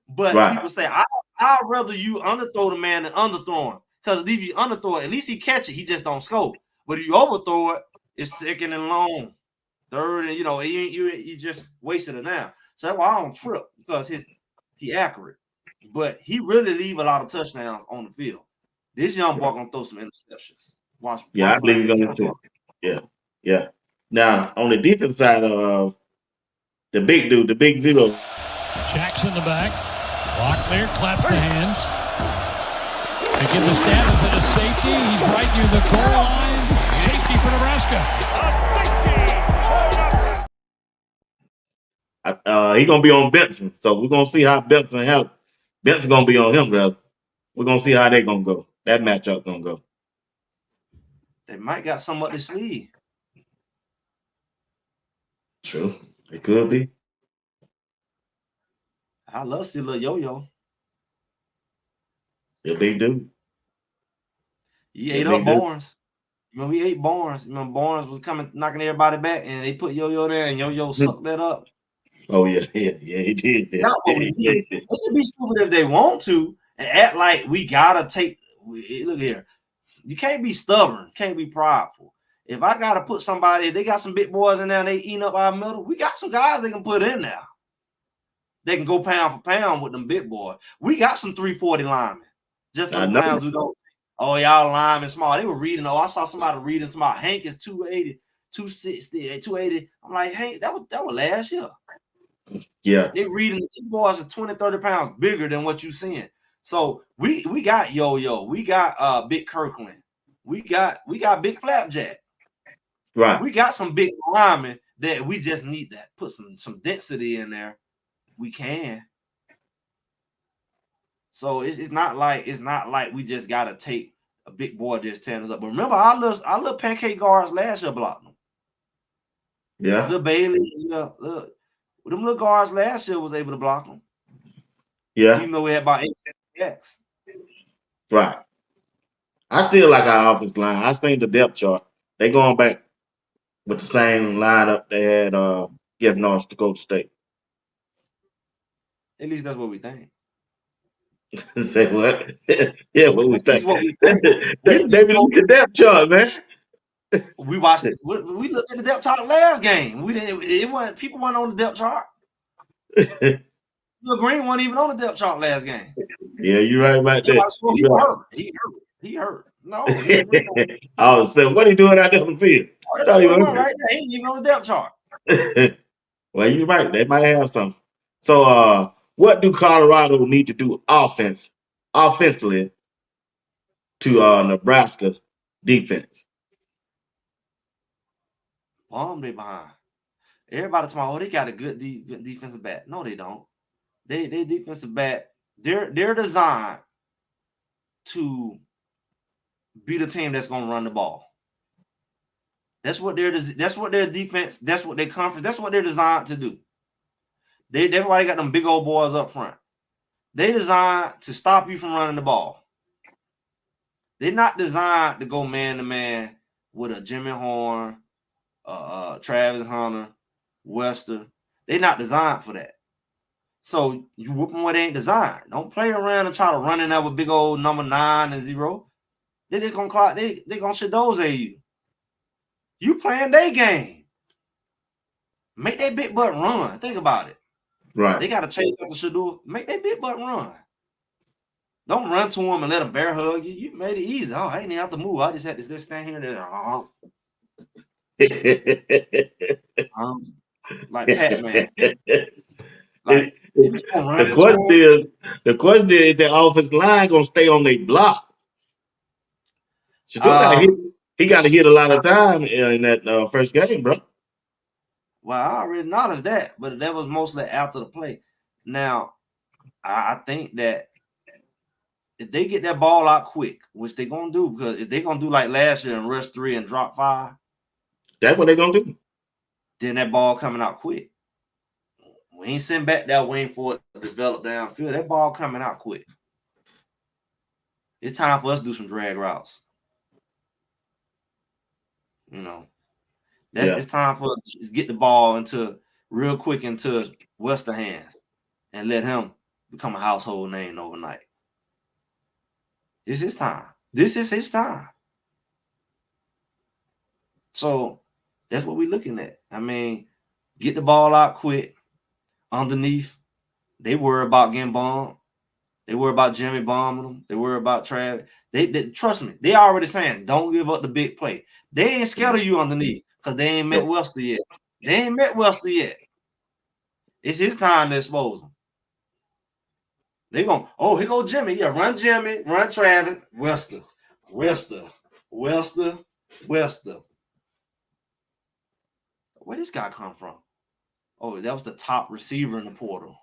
But people say, I'd rather you underthrow the man than underthrow him. Because if you underthrow it, at least he catch it, he just don't score. But if you overthrow it, it's second and long, third, and you just wasted it now. So that's why I don't trip because he accurate, but he really leave a lot of touchdowns on the field. This young boy gonna throw some interceptions. Watch I believe he's gonna do. Yeah. Now on the defense side of the big dude, the big zero. Jackson the back. Locklear claps the hands. They give the status at a safety. He's right near the goal line. Safety for Nebraska. He's gonna be on Benson, so we're gonna see how Benson gonna be on him, brother. We're gonna see how they gonna go. That matchup gonna go. They might got some up their sleeve. True, it could be. I love to see a little yo-yo. The big dude. He ate up Barnes. We ate Barnes. Barnes was coming, knocking everybody back, and they put Yo-Yo there, and Yo-Yo sucked that up. Oh, yeah, he did. Not what we did. They can be stupid if they want to and act like we got to take – look here. You can't be stubborn. Can't be prideful. If I got to put somebody – they got some big boys in there and they eating up our middle, we got some guys they can put in there. They can go pound for pound with them big boys. We got some 340 linemen. Just for the pounds who don't. Oh, y'all linemen small. They were reading. I saw somebody reading to my Hank is 280, 260, 280. I'm like, Hank, that was last year. Yeah. They reading the boys are 20, 30 pounds bigger than what you seeing. So we got Yo-Yo. We got Big Kirkland. We got Big Flapjack. Right. We got some big linemen that we just need to put some density in there. We can. So it's not like we just gotta take a big boy just tearing us up. But remember, our little pancake guards last year blocked them. Yeah. The Bailey, them little guards last year was able to block them. Yeah. Even though we had about 8 sacks. Right. I still like our offensive line. I seen the depth chart. They going back with the same lineup they had getting off Dakota State. At least that's what we think. Say what? Yeah, what we At least think. what we think. They be looking at the depth chart, man. We watched it. We looked at the depth chart last game. We didn't. It wasn't. People weren't on the depth chart. Bill Green wasn't even on the depth chart last game. Yeah, you're right about He that. hurt. He hurt. No, he ain't really on. I was saying, what are you doing out there on the field? Oh, that's what one right there. He ain't even on the depth chart. Well, you're right. They might have something. So, what do Colorado need to do offensively to Nebraska defense? Bomb they behind. Everybody tomorrow, they got a good defensive back. No, they don't. They defensive back. They're designed to be the team that's gonna run the ball. That's what their defense. That's what their conference. That's what they're designed to do. That's why they got them big old boys up front. They designed to stop you from running the ball. They're not designed to go man to man with a Jimmy Horn, Travis Hunter, Wester. They're not designed for that. So you whoop them where they ain't designed. Don't play around and try to run in there with big old number 9 and 0. They just gonna clock. They gonna shit those at you. You playing their game. Make that big butt run. Think about it. Right. They got to chase after Shador. Make that big butt run. Don't run to him and let him bear hug you. You made it easy. Oh, I ain't even have to move. I just had to just stand here and like Pac-Man. Like the question is the offensive line gonna stay on their block. Shador he got to hit a lot of time in that first game, bro. Well, I already acknowledged that, but that was mostly after the play. Now, I think that if they get that ball out quick, which they're going to do, because if they're going to do like last year and rush 3 and drop 5, that's what they're going to do. Then that ball coming out quick. We ain't sitting back there waiting for it to develop downfield. That ball coming out quick. It's time for us to do some drag routes. You know, it's time for us to get the ball real quick into Western hands and let him become a household name overnight. It's his time. This is his time. So that's what we're looking at. I mean, get the ball out quick. Underneath, they worry about getting bombed. They worry about Jimmy bombing them. They worry about Travis. They trust me. They already saying, don't give up the big play. They ain't scared of you underneath because they ain't met Wester yet. It's his time to expose them. They going, here go Jimmy. Yeah, run Jimmy, run Travis, Wester. Where this guy come from? Oh, that was the top receiver in the portal.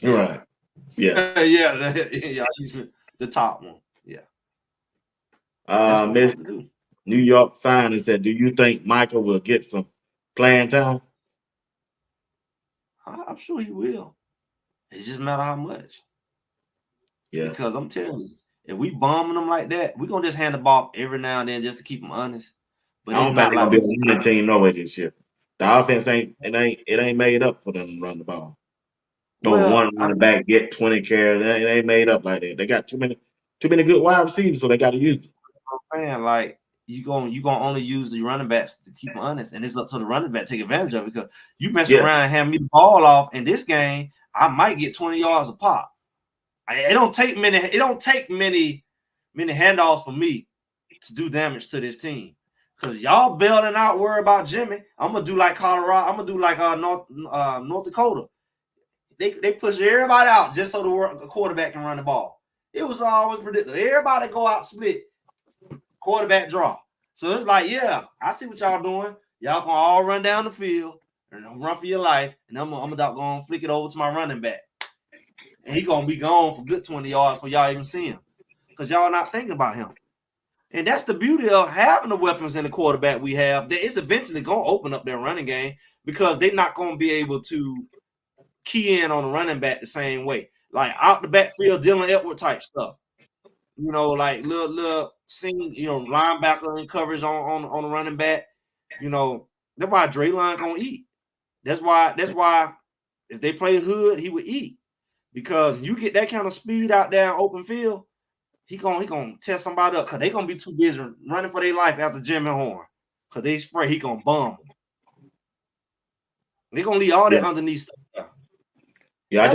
Right. Yeah. He's the top one. Yeah. Miss New York Finance said, do you think Michael will get some playing time? I'm sure he will. It just matter how much. Yeah. Because I'm telling you, if we bombing them like that, we're gonna just hand the ball every now and then just to keep them honest. But I don't think they're gonna be a winning team no way this year. The offense ain't made up for them to run the ball. One running back get 20 carries. It ain't made up like that. They got too many good wide receivers, so they got to use it. I'm saying, like, you gonna only use the running backs to keep them honest, and it's up to the running back to take advantage of it, because you mess around and hand me the ball off in this game, I might get 20 yards a pop. It don't take many handoffs for me to do damage to this team. Because y'all bailing out, worry about Jimmy. I'm gonna do like Colorado. I'm gonna do like North Dakota. They push everybody out just so the quarterback can run the ball. It was always predictable. Everybody go out split, quarterback draw. So it's like, yeah, I see what y'all doing. Y'all gonna all run down the field and run for your life, and I'm gonna flick it over to my running back, and he gonna be gone for good 20 yards before y'all even see him, because y'all not thinking about him. And that's the beauty of having the weapons in the quarterback we have. That it's eventually going to open up their running game because they're not going to be able to key in on the running back the same way. Like out the backfield, Dylan Edward type stuff. Like little scene, linebacker and coverage on the running back. That's why Draylon gonna eat. That's why if they play hood, he would eat. Because you get that kind of speed out there in open field, he gonna tear somebody up because they gonna be too busy running for their life after Jimmy Horn. Because they spray, he gonna bomb them. They gonna leave all that underneath stuff. Yeah,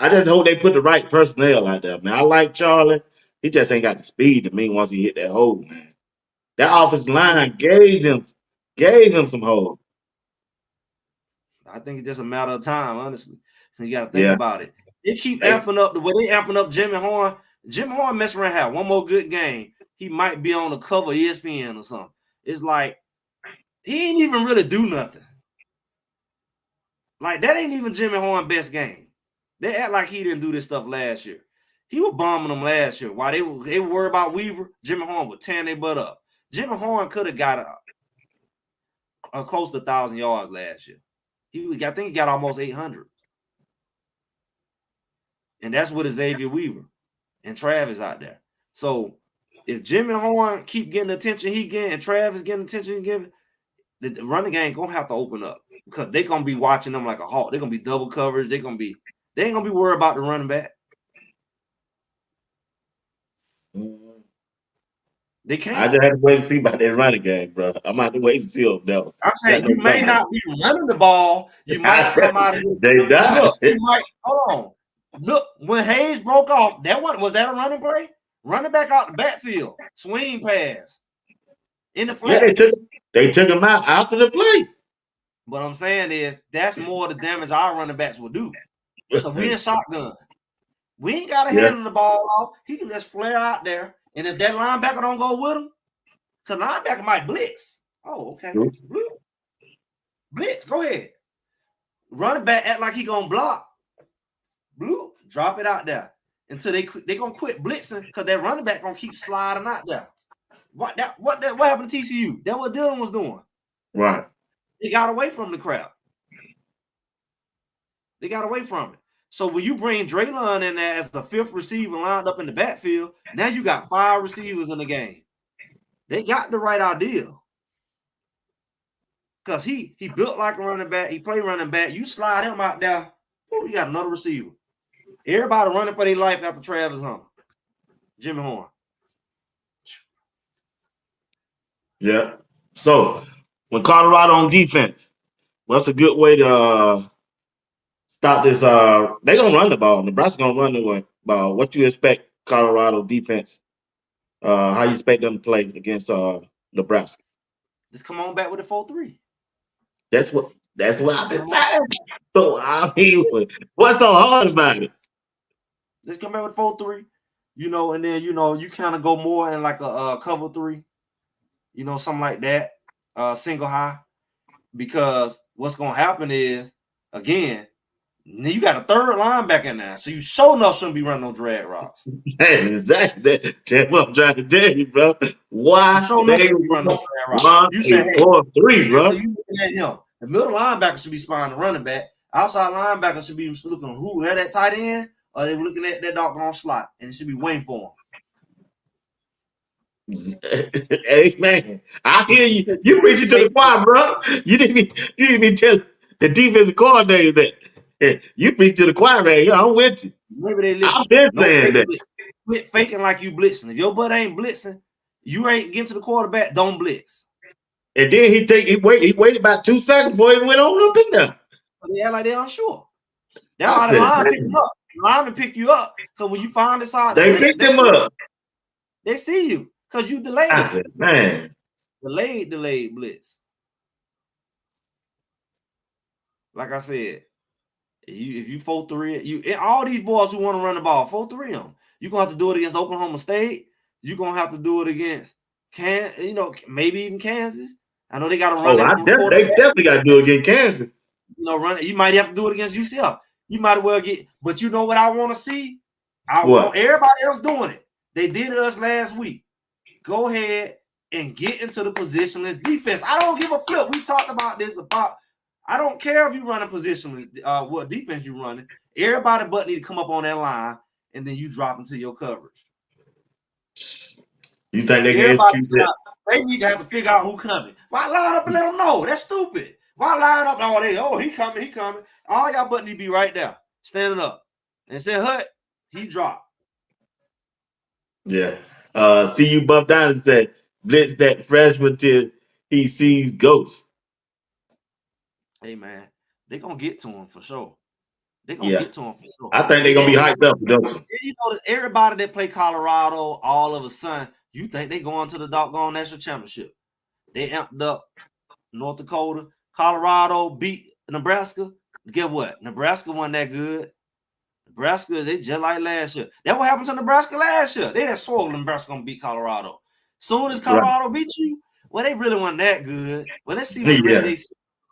I just hope they put the right personnel out there, man. I like Charlie. He just ain't got the speed to me once he hit that hole, man. That offensive line gave him some holes. I think it's just a matter of time, honestly. You got to think about it. They keep amping up the way they amping up Jimmy Horn. Jimmy Horn mess around, have one more good game. He might be on the cover of ESPN or something. It's like he ain't even really do nothing. Like that ain't even Jimmy Horn's best game. They act like he didn't do this stuff last year. He was bombing them last year. While they were worried about Weaver, Jimmy Horn was tearing their butt up. Jimmy Horn could have got close to 1,000 yards last year. I think he got almost 800. And that's with Xavier Weaver and Travis out there. So if Jimmy Horn keep getting the attention he getting and Travis getting the attention he giving, the running game gonna have to open up because they're gonna be watching them like a hawk. They're gonna be double coverage. They ain't gonna be worried about the running back. They can't. I just have to wait and see about that running game, bro. I'm gonna have to wait and see them though. I'm saying you may not be running the ball. You might come out of this. Look, you might hold on. Look, when Hayes broke off, was that a running play? Running back out the backfield, swing pass in the flat. Yeah, they took him out to the play. What I'm saying is that's more the damage our running backs will do. Because we in shotgun. We ain't got to handle the ball off. He can just flare out there. And if that linebacker don't go with him, because linebacker might blitz. Oh, okay. Blitz, go ahead. Running back act like he gonna block. Blue, drop it out there until they gonna quit blitzing because that running back gonna keep sliding out there. What happened to TCU? That's what Dylan was doing. Right. They got away from the crowd. They got away from it. So when you bring Draylon in there as the fifth receiver lined up in the backfield, now you got 5 receivers in the game. They got the right idea. Because he built like a running back. He play running back. You slide him out there, you got another receiver. Everybody running for their life after Travis Hunter. Jimmy Horn. Yeah. So when Colorado on defense, what's a good way to stop this? They gonna run the ball. Nebraska gonna run the ball. What you expect Colorado defense? How you expect them to play against Nebraska? Just come on back with a 4-3. That's what I've been saying. So I mean, what's so hard about it? Just come back with 4-3. And then you kind of go more in like a cover 3. Something like that. Single high. Because what's gonna happen is, again, you got a third linebacker in there, so you sure enough shouldn't be running no drag routes. Exactly. That's what I'm trying to tell you, bro. Why they run no drag routes? You say 4-3, bro. You looking at him. The middle linebacker should be spying the running back. Outside linebacker should be looking who had that tight end, or they were looking at that doggone slot, and it should be waiting for him. Hey man, I hear you. You preaching to the choir, bro. You didn't even tell the defensive coordinator that. You preach to the choir, right here. I'm with you. Maybe they listen. I've been saying that. Quit faking like you blitzing. If your butt ain't blitzing, you ain't getting to the quarterback. Don't blitz. And then he waited about 2 seconds before he went on up in there. They act like they're unsure. That's why the line pick him up. The lineman pick you up because when you find this out, they picked him up. They see you. Because you delayed it. Man. Delayed blitz. Like I said, if you 4-3, all these boys who want to run the ball, 4-3 them. You're going to have to do it against Oklahoma State. You're going to have to do it against maybe even Kansas. I know they got to run it. They definitely got to do it against Kansas. Run it. You might have to do it against UCF. You might as well but you know what I want to see? I want everybody else doing it. They did it us last week. go ahead and get into the positionless defense. I don't give a flip. We talked about this about. I don't care if you run a positionless, what defense you running. Everybody but need to come up on that line, and then you drop into your coverage. You think they can Everybody, execute that? they need to have to figure out who coming. Why line up and let them know? That's stupid. Why line up? He coming. All y'all but need to be right there, standing up, and say, "Hut, he dropped." Yeah. See you Buff down and said blitz that freshman till he sees ghosts. Hey man, they gonna get to him for sure. They gonna Yeah. get to him for sure. I think they're gonna be hyped up, don't you? You know, everybody that play Colorado, all of a sudden, you think they going to the doggone national championship. They amped up North Dakota. Colorado beat Nebraska. Guess what? Nebraska wasn't that good. Nebraska, they just like last year. That what happened to Nebraska last year. They just swore Nebraska gonna beat Colorado. Soon as Colorado beat you, well, they really weren't that good. Well, let's see what the rest of they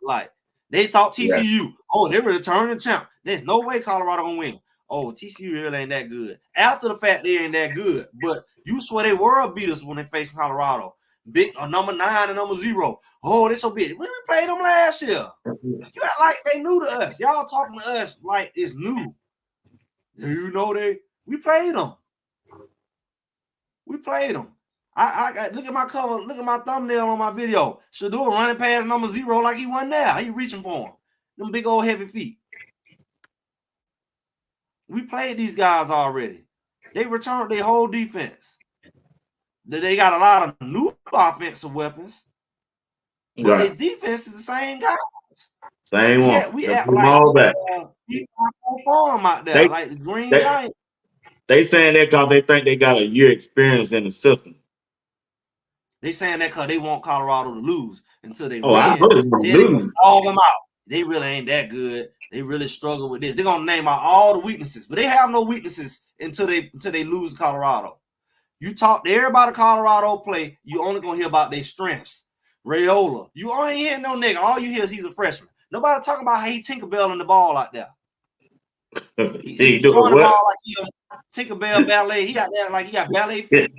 like. They thought TCU, they really turning champ. There's no way Colorado gonna win. Oh, TCU really ain't that good. After the fact, they ain't that good. But you swear they were beaters when they faced Colorado. Big number 9 and number 0. Oh, they so big. We played them last year. You act like they new to us. Y'all talking to us like it's new. You know we played them. We played them. I look at my cover, look at my thumbnail on my video. Shador running past number 0 like he wasn't there. He reaching for him. Them big old heavy feet. We played these guys already. They returned their whole defense. They got a lot of new offensive weapons, but their defense is the same guys. Same one. Yeah, we act like farm out there, like the Green Giant. They saying that because they think they got a year experience in the system. They saying that because they want Colorado to lose until they win. I know they want to lose. All them out. They really ain't that good. They really struggle with this. They're gonna name out all the weaknesses, but they have no weaknesses until they lose Colorado. You talk to everybody Colorado play, you only gonna hear about their strengths. Raiola, you ain't hearing no nigga. All you hear is he's a freshman. Nobody talking about how he Tinkerbell in the ball out there. He throwing the ball like he a Tinkerbell ballet. He got that like he got ballet feet.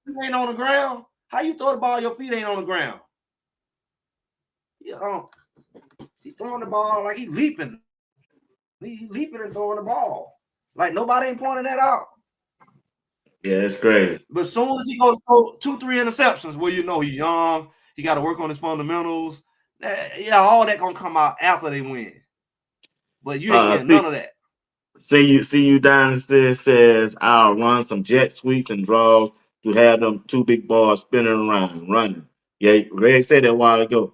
He ain't on the ground. How you throw the ball? Your feet ain't on the ground. He's throwing the ball like he leaping. He leaping and throwing the ball. Like nobody ain't pointing that out. Yeah, it's crazy. But as soon as he goes throw 2-3 interceptions, well, you know he's young. He got to work on his fundamentals. Yeah, all that gonna come out after they win. But you ain't getting none of that. See you downstairs says I'll run some jet sweeps and draws to have them 2 big balls spinning around running. Yeah, Greg said that a while ago.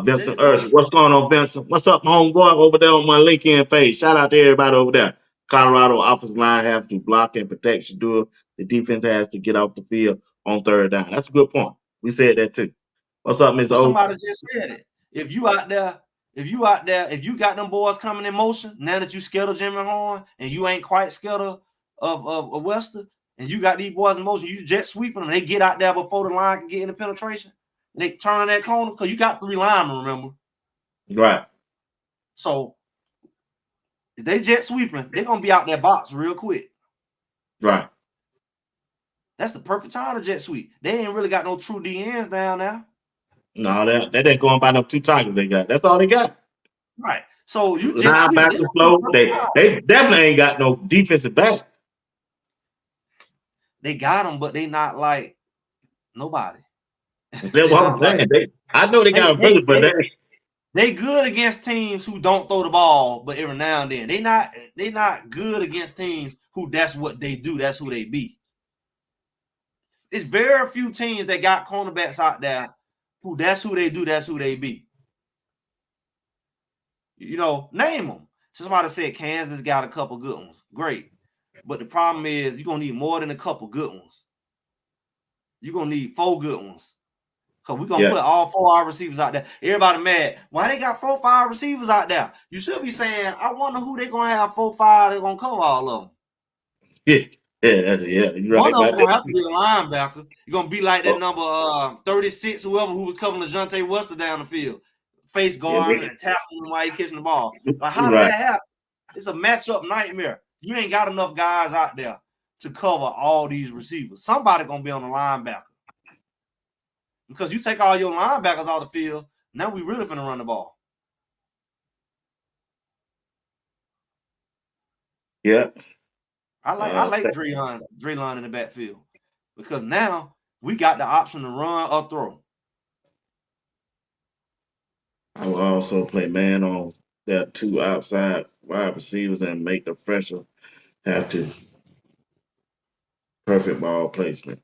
Vincent Ursh, what's going on, Vincent? What's up, homeboy, over there on my LinkedIn page? Shout out to everybody over there. Colorado offensive line has to block and protect Shador. The defense has to get off the field on 3rd down. That's a good point. We said that too. What's up, Ms. O? Somebody just said it. If you out there, if you got them boys coming in motion, now that you scared of Jimmy Horn and you ain't quite scared of Wester, and you got these boys in motion, you jet sweeping them, they get out there before the line can get into penetration. They turn that corner because you got 3 linemen, remember? Right. So if they jet sweeping, they're gonna be out that box real quick. Right. That's the perfect time to jet sweep. They ain't really got no true DNs down there. No, that ain't going by no 2 Tigers they got. That's all they got. Right. So you jet sweep. They definitely ain't got no defensive backs. They got them, but they not like nobody. That's what I'm saying. I know they got a but they good against teams who don't throw the ball, but every now and then they not good against teams who that's what they do. That's who they be. It's very few teams that got cornerbacks out there who that's who they do. That's who they be. You know, name them. Somebody said Kansas got a couple good ones. Great. But the problem is you're going to need more than a couple good ones. You're going to need 4 good ones. Because we're going to put all 4 our receivers out there. Everybody mad. Why they got 4, 5 receivers out there? You should be saying, I wonder who they going to have 4, 5 they're going to cover all of them. You're right. One of them going to have to be a linebacker. You're going to be like that number 36, whoever who was covering LaJohntay Wester down the field. Face guard and tackling him while he catching the ball. Like, how did that happen? It's a matchup nightmare. You ain't got enough guys out there to cover all these receivers. Somebody gonna be on the linebacker. Because you take all your linebackers off the field, now we really finna run the ball. Yeah. I like Draylon in the backfield because now we got the option to run or throw. I will also play man on that 2 outside wide receivers and make the pressure have to perfect ball placement.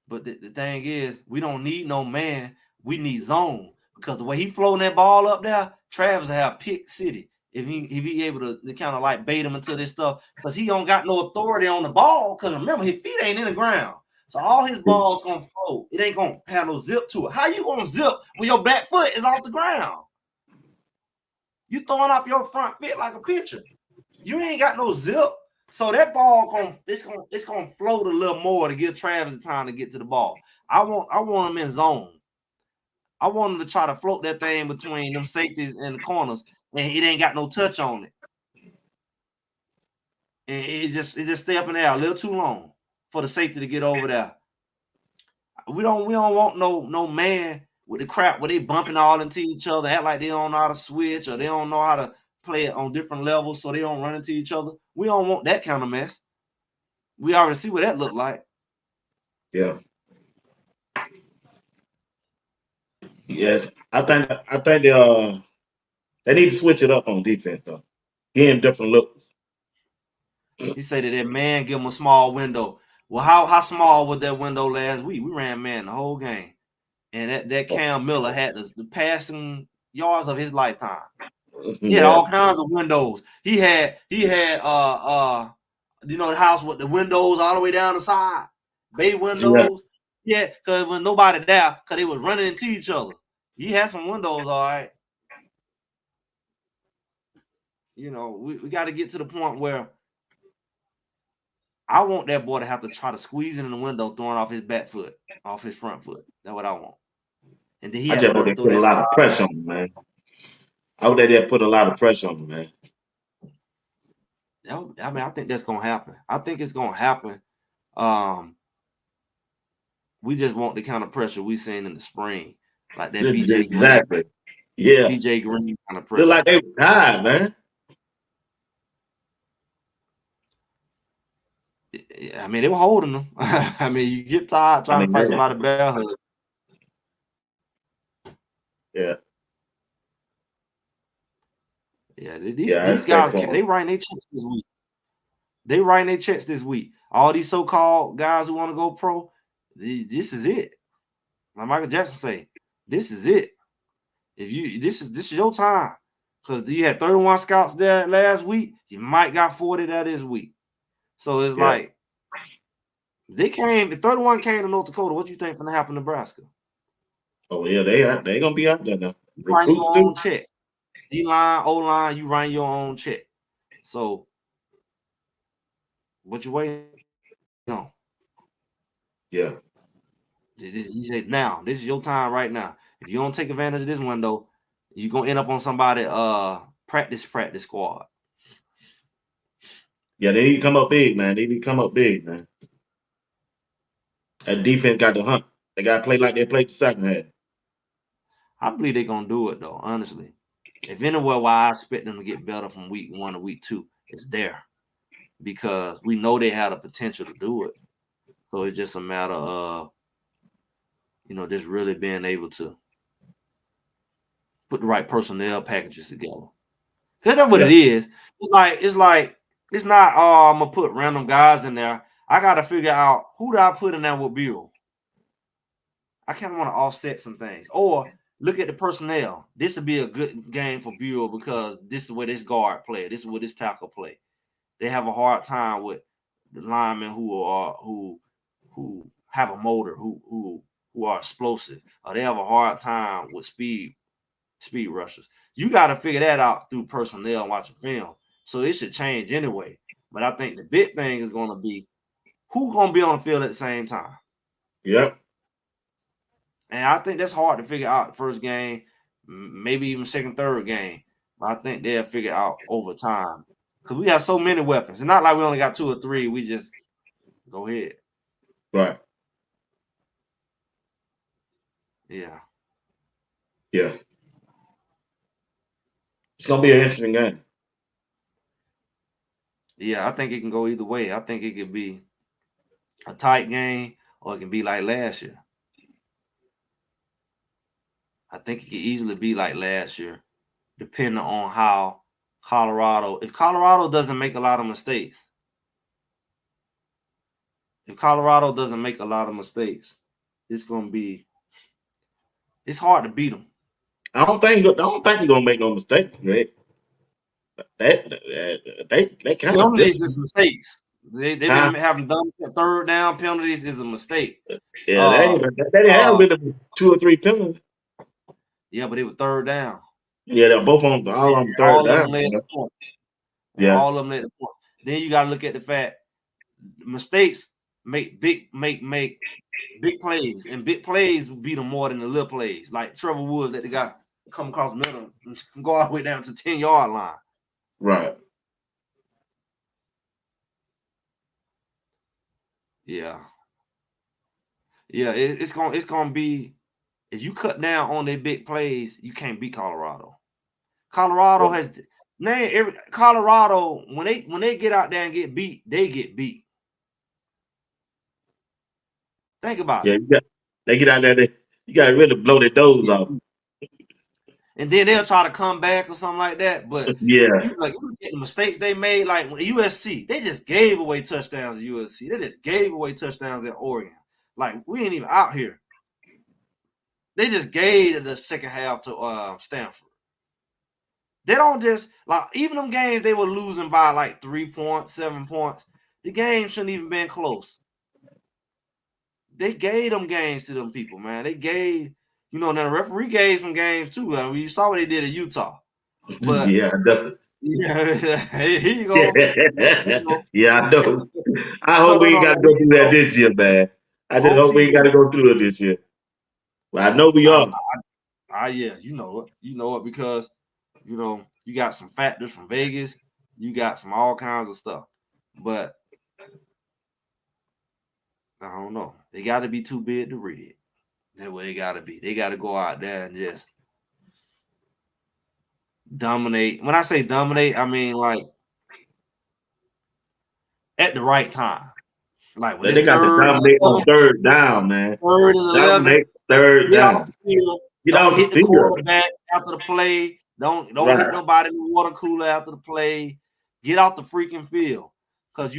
But the thing is, we don't need no man. We need zone because the way he floating that ball up there, Travis will have pick city if he able to kind of like bait him into this stuff because he don't got no authority on the ball. Because remember, his feet ain't in the ground, so all his balls gonna float. It ain't gonna have no zip to it. How you gonna zip when your back foot is off the ground? You throwing off your front foot like a pitcher. You ain't got no zip. So that ball it's gonna float a little more to give Travis the time to get to the ball. I want him in zone. I want him to try to float that thing between them safeties and the corners, and it ain't got no touch on it. And it just stay up in there a little too long for the safety to get over there. We don't want no man with the crap where they bumping all into each other, act like they don't know how to switch or they don't know how to play it on different levels so they don't run into each other. We don't want that kind of mess. We already see what that looked like. Yeah. Yes. I think they need to switch it up on defense though. Give him different looks. He said that man give him a small window. Well, how small was that window last week? We ran man the whole game. And that Cam Miller had the passing yards of his lifetime. He had all kinds of windows. He had the house with the windows all the way down the side, bay windows. Yeah, because when nobody there, because they was running into each other. He had some windows, all right. We got to get to the point where I want that boy to have to try to squeeze in the window, throwing off his back foot, off his front foot. That's what I want. And then he had to learn to throw put a that lot of side. pressure on him, man. I would have put a lot of pressure on him, man. I mean, I think that's gonna happen. I think it's gonna happen. We just want the kind of pressure we seen in the spring, like that BJ Green. Exactly. Yeah. BJ Green kind of pressure. Feel like they were tired, man. I mean, they were holding them. I mean, you get tired trying to fight somebody bear hug. Yeah. Yeah, these guys, they writing their checks this week. They writing their checks this week. All these so-called guys who want to go pro, this is it. Like Michael Jackson say, this is it. This is your time. Because you had 31 scouts there last week, you might got 40 there this week. So it's like if 31 came to North Dakota, what you think gonna happen to Nebraska? Oh yeah, they gonna be out there now. You write your own check. D-line, O-line, you write your own check. So what you waiting on? Yeah. He said, now, this is your time right now. If you don't take advantage of this window, you're gonna end up on somebody practice squad. Yeah, they need to come up big, man. That defense got to hunt. They got to play like they played the second half. I believe they're going to do it, though, honestly. If anywhere where I expect them to get better from week 1 to week 2, it's there. Because we know they had a potential to do it. So it's just a matter of, just really being able to put the right personnel packages together. Because that's what it is. It's not, I'm going to put random guys in there. I got to figure out who do I put in there with Buell. I kind of want to offset some things. Or look at the personnel. This would be a good game for Buell because this is where this guard play. This is where this tackle play. They have a hard time with the linemen who have a motor, who are explosive. Or they have a hard time with speed rushers. You got to figure that out through personnel and watching film. So it should change anyway. But I think the big thing is going to be who's going to be on the field at the same time. Yep. And I think that's hard to figure out the first game, maybe even second, third game. But I think they'll figure out over time. Because we have so many weapons. It's not like we only got 2 or 3. We just Go ahead. Right. Yeah. Yeah. It's gonna be an interesting game. Yeah, I think it can go either way. I think it could be a tight game, or it can be like last year. I think it could easily be like last year, depending on how Colorado. If Colorado doesn't make a lot of mistakes, it's gonna be. It's hard to beat them. I don't think you're gonna make no mistake, Greg. They kind of Penalties is disciplined. mistakes. They've Huh? been having dumb third down penalties is a mistake. Yeah, they didn't have really 2 or 3 penalties. Yeah, but it was third down. Yeah, they're both on all on third All of them down. led to points. And Yeah, all of them led to points. Then you got to look at the fact mistakes make big plays, and big plays beat them more than the little plays. Like Trevor Woods that they got come across the middle and go all the way down to 10-yard line. right. Yeah. Yeah, it's gonna be, if you cut down on their big plays, you can't beat Colorado. Colorado has Colorado when they get out there and get beat, they get beat. Think about it. Yeah, they get out there. You got to really blow their doors off. And then they'll try to come back or something like that. But Yeah, you look at the mistakes they made, like when USC, they just gave away touchdowns at USC. They just gave away touchdowns at Oregon. Like, we ain't even out here. They just gave the second half to Stanford. They don't just, like, even them games they were losing by like 3 points, 7 points. The game shouldn't even been close. They gave them games to them people, man. They gave, now the referee gave some games too. I mean, you saw what they did at Utah. But yeah, definitely. yeah, here you go. Yeah, I know. I hope we ain't got to go through that this year, man. I just hope we ain't got to go through it this year. But I know we are. Yeah, you know it because you got some factors from Vegas, you got some all kinds of stuff, but I don't know. They got to be too big to read. That's what they got to be. They got to go out there and just dominate. When I say dominate, I mean like at the right time. Like when They got to dominate on third down, man. Third and 11. Dominate third down. Don't hit the quarterback after the play. Don't hit nobody in the water cooler after the play. Get off the freaking field. Because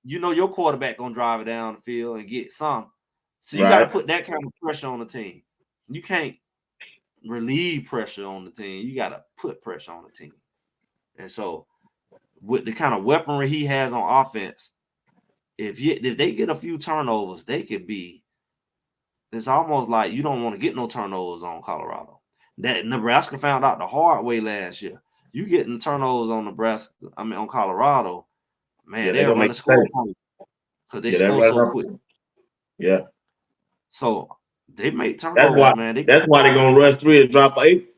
your quarterback gonna drive it down the field and get some. So you got to put that kind of pressure on the team. You can't relieve pressure on the team. You got to put pressure on the team. And so with the kind of weaponry he has on offense, if they get a few turnovers, they could be. It's almost like you don't want to get no turnovers on Colorado. That Nebraska found out the hard way last year. You getting turnovers on on Colorado, man, they're going to score because they score so quick. Yeah. So they make turnovers, man. That's why they're gonna rush 3 and drop 8.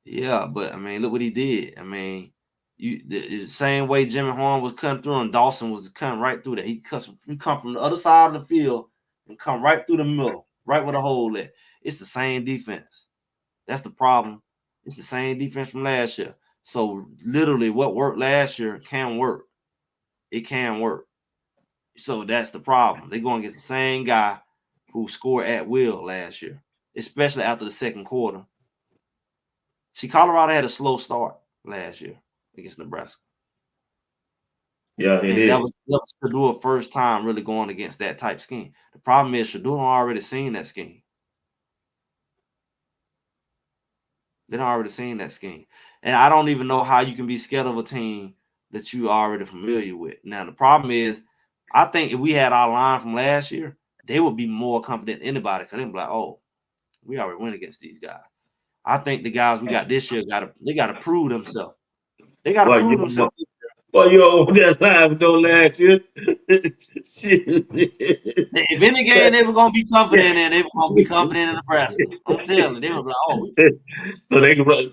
Yeah, but I mean, look what he did. I mean, the same way Jimmy Horn was cutting through and Dawson was cutting right through that. He come from the other side of the field and come right through the middle, right where the hole is. It's the same defense. That's the problem. It's the same defense from last year. So literally what worked last year can work. It can work. So that's the problem. They're going against the same guy who scored at will last year, especially after the second quarter. See, Colorado had a slow start last year against Nebraska. Yeah, it is. That was Shadour's first time really going against that type scheme. The problem is Shadour already seen that scheme. They done already seen that scheme. And I don't even know how you can be scared of a team that you are already familiar with. Now, the problem is, I think if we had our line from last year, they would be more confident than anybody because they'd be like, oh, we already went against these guys. I think the guys we got this year got to prove themselves. They got to prove themselves. Well, you on that live though last year. Shit. If any game they were gonna be confident in, they were gonna be confident in Nebraska. I'm telling you, they were like, oh, So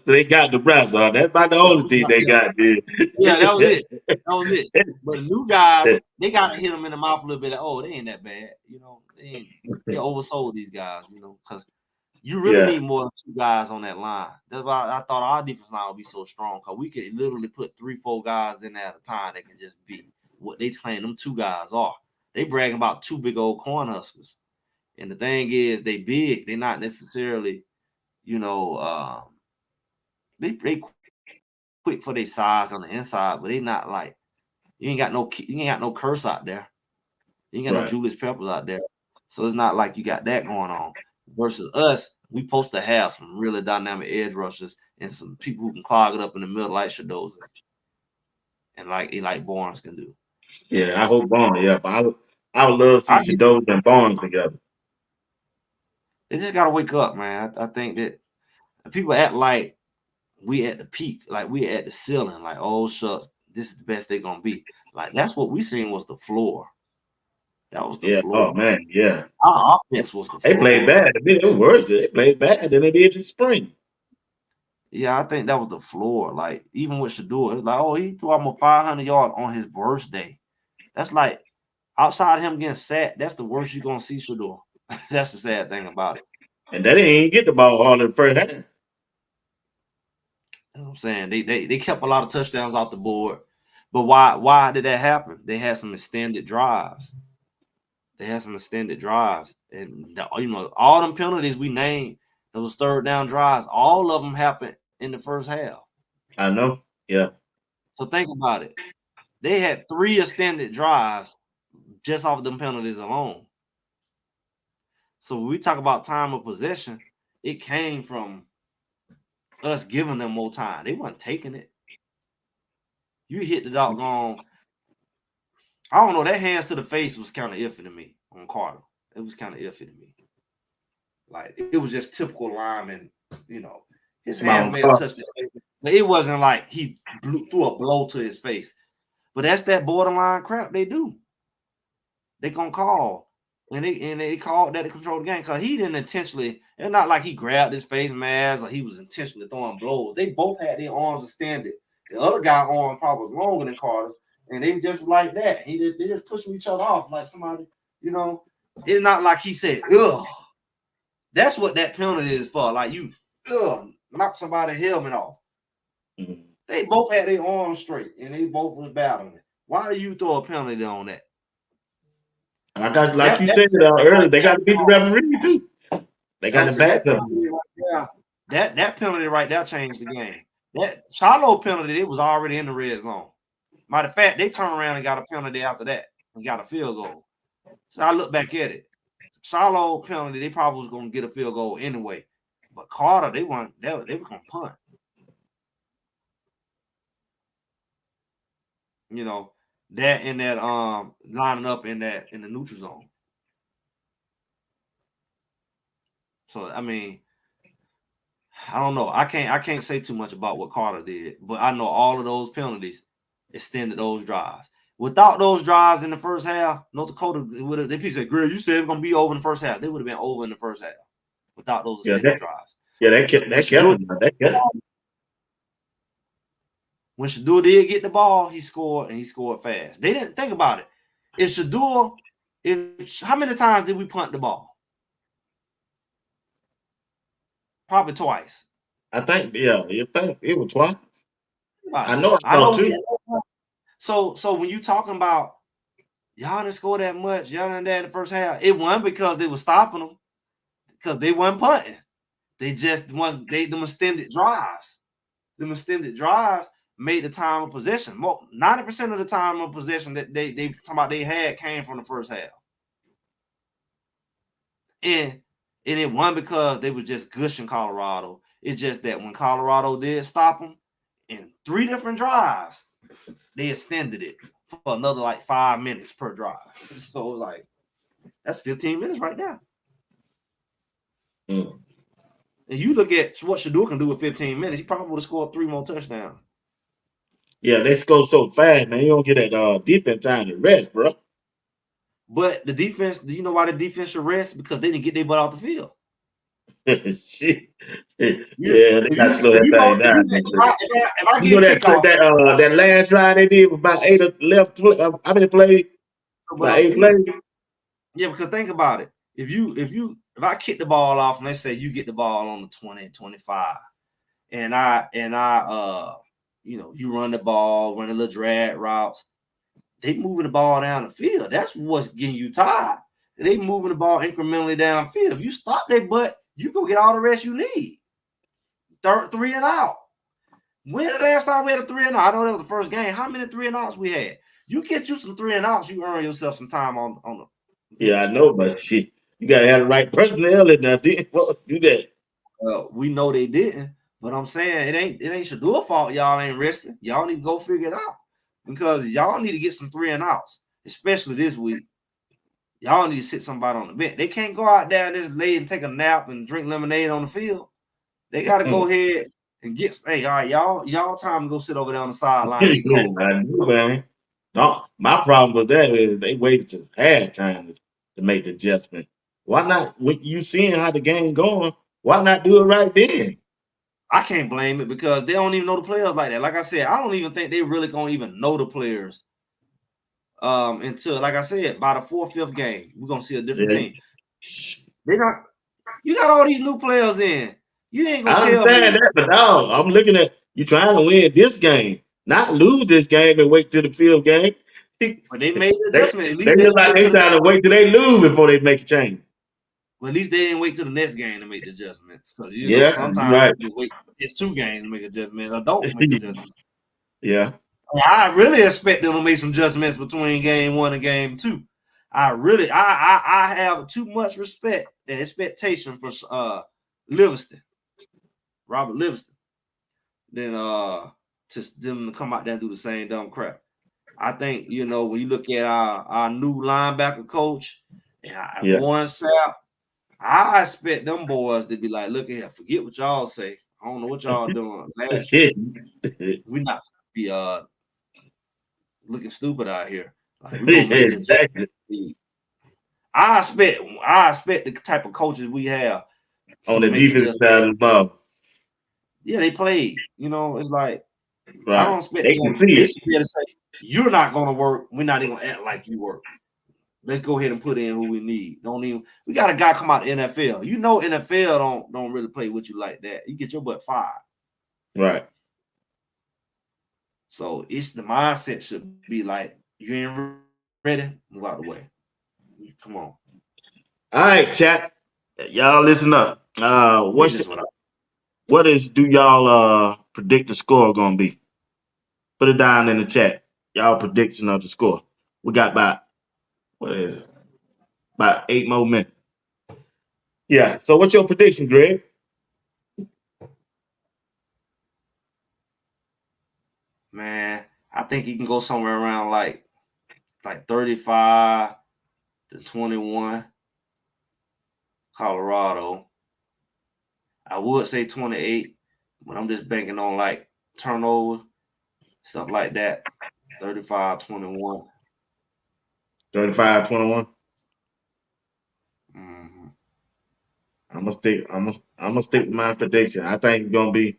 they got Nebraska. That's about the yeah, only we thing got they them. got there. Yeah, that was it. That was it. But the new guys, they gotta hit them in the mouth a little bit. Like, oh, they ain't that bad, they oversold these guys, because you really Yeah, need more than 2 guys on that line. That's why I thought our defense line would be so strong, because we could literally put 3-4 guys in there at a time that can just be what they claim them 2 guys are. They bragging about 2 big old corn huskers. And the thing is, they big. They're not necessarily, they quick for their size on the inside, but they not like you ain't got no curse out there. You ain't got no right. Julius Peppers out there. So it's not like you got that going on. Versus us, we supposed to have some really dynamic edge rushers and some people who can clog it up in the middle like Shadoza and like Eli Barnes can do. Yeah, I And hope Barnes. Yeah, but I would love to see I think Shadows and Barnes together. they just gotta wake up, man. I think that people act like we at the peak, like we at the ceiling, like, oh shucks, this is the best they're gonna be. Like that's what we seen was the floor. That was the Yeah. Oh floor. man. Yeah. Our offense was the They played floor. bad. I mean, it was worse. They played bad than they did in spring. Yeah, I think that was the floor. Like even with Shador, it's like, oh, he threw almost 500 yards on his worst day. That's like outside of him getting sacked, that's the worst you're gonna see Shador. That's the sad thing about it. And they didn't even get the ball all in the first half. You know what I'm saying? They kept a lot of touchdowns off the board. But why did that happen? They had some extended drives. And all them penalties we named, those 3rd down drives, all of them happened in the first half. I know. Yeah. So think about it. They had 3 extended drives just off them penalties alone. So when we talk about time of possession, it came from us giving them more time. They weren't taking it. You hit the doggone. I don't know. That hands to the face was kind of iffy to me on Carter. It was kind of iffy to me. Like it was just typical lineman, his hands may have touched his face, but it wasn't like he threw a blow to his face. But that's that borderline crap they do. They gonna call. And they called that to control the game because he didn't intentionally. It's not like he grabbed his face mask or he was intentionally throwing blows. They both had their arms extended. The other guy's arm probably was longer than Carter's, and they just like that. They just pushing each other off like somebody. It's not like he said, "Ugh." That's what that penalty is for. Like you, knock somebody's helmet off. Mm-hmm. They both had their arms straight and they both was battling. Why do you throw a penalty on that? Like you said earlier, they got to beat the referee too. They got to back them. That penalty right there changed the game. That Shiloh penalty, it was already in the red zone. Matter of fact, they turned around and got a penalty after that and got a field goal. So I look back at it. Shiloh penalty, they probably was going to get a field goal anyway. But Carter, they were going to punt. That and that lining up in the neutral zone. So I mean, I don't know. I can't say too much about what Carter did, but I know all of those penalties extended those drives. Without those drives in the first half, North Dakota would have. They said, "Grill, you said it's gonna be over in the first half." They would have been over in the first half without those extended drives. Yeah, that kept. When Shador did get the ball, he scored and he scored fast. They didn't think about it. How many times did we punt the ball? Probably twice. I think, it was twice. I know. Too. So when you talking about y'all didn't score that much, y'all didn't that in the first half, it wasn't because they were stopping them, because they weren't punting. They just them extended drives. Them extended drives made the time of possession. 90% of the time of possession that they talking about they had came from the first half. And it wasn't because they were just gushing Colorado. It's just that when Colorado did stop them in 3 different drives, they extended it for another like 5 minutes per drive. So like that's 15 minutes right now. Mm. And you look at what Shador can do with 15 minutes, he probably would have scored 3 more touchdowns. Yeah, they score so fast, man. You don't get that defense time to rest, bro. But the defense, do you know why the defense should rest? Because they didn't get their butt off the field. Shit. Yeah, Yeah, they got to slow that thing down. if I You know get that kickoff, that last drive they did was about 8 or left. How many plays? butt About off the 8 field. plays. Yeah, because think about it. If I kick the ball off and let's say you get the ball on the 20, 25, and you run the ball, run a little drag routes, they moving the ball down the field. That's what's getting you tired. They moving the ball incrementally downfield. If you stop their butt, you go get all the rest you need. 3 and out. When the last time we had a 3 and out? I know that was the first game. How many 3 and outs we had? You get you some 3 and outs, you earn yourself some time on the Yeah, I know, but shit, you gotta have the right personnel in there. Do that. We know they didn't, but I'm saying it ain't Shadour's fault. Y'all ain't resting. Y'all need to go figure it out because y'all need to get some 3 and outs, especially this week. Y'all need to sit somebody on the bench. They can't go out there and just lay and take a nap and drink lemonade on the field. They got to go ahead and get. Hey, all right, y'all time to go sit over there on the sideline. Be cold. I know, man. No, my problem with that is they waited till halftime to make the adjustment. Why not? When you seeing how the game going, why not do it right then? I can't blame it because they don't even know the players like that. Like I said, I don't even think they really gonna even know the players until, like I said, by the 4th, 5th game, we're gonna see a different team. They not. You got all these new players in. You ain't gonna I tell understand me. that, but no, I'm looking at you trying to win this game, not lose this game and wait till the 5th game. But they made the they adjustment. At least they they just didn't like wait they till the trying to next. wait till they lose before they make a change. Well, at least they didn't wait till the next game to make the adjustments. Because Yeah, you're sometimes right. you wait. It's 2 games to make adjustments. I don't make adjustments. Yeah. I really expect them to make some adjustments between game 1 and game 2. I have too much respect and expectation for Livingston, Robert Livingston, than to them to come out there and do the same dumb crap. I think when you look at our new linebacker coach and Yeah. Warren Sapp, I expect them boys to be like, look at here, forget what y'all say. I don't know what y'all doing last year. We're not be looking stupid out here. Like we're gonna make the Exactly. adjustment. I expect the type of coaches we have to On the make defensive adjustments. side of the ball. Yeah, they played. It's like I don't Right. expect They can them. see They it. should be able to say, you're not gonna work. We're not even gonna act like you work. Let's go ahead and put in who we need. We got a guy come out the NFL. NFL don't really play with you like that. You get your butt fired. Right. So it's the mindset should be like, you ain't ready, move out the way. Come on. All right, chat. Y'all listen up. Business with Do y'all predict the score gonna be? Put it down in the chat. Y'all prediction of the score. We got what is it? About 8 more minutes. Yeah. So what's your prediction, Greg? Man, I think he can go somewhere around like 35-21. Colorado. I would say 28, but I'm just banking on like turnover, stuff like that. 35-21. 35-21. Mm-hmm. I'm gonna stick with my prediction. I think it's gonna be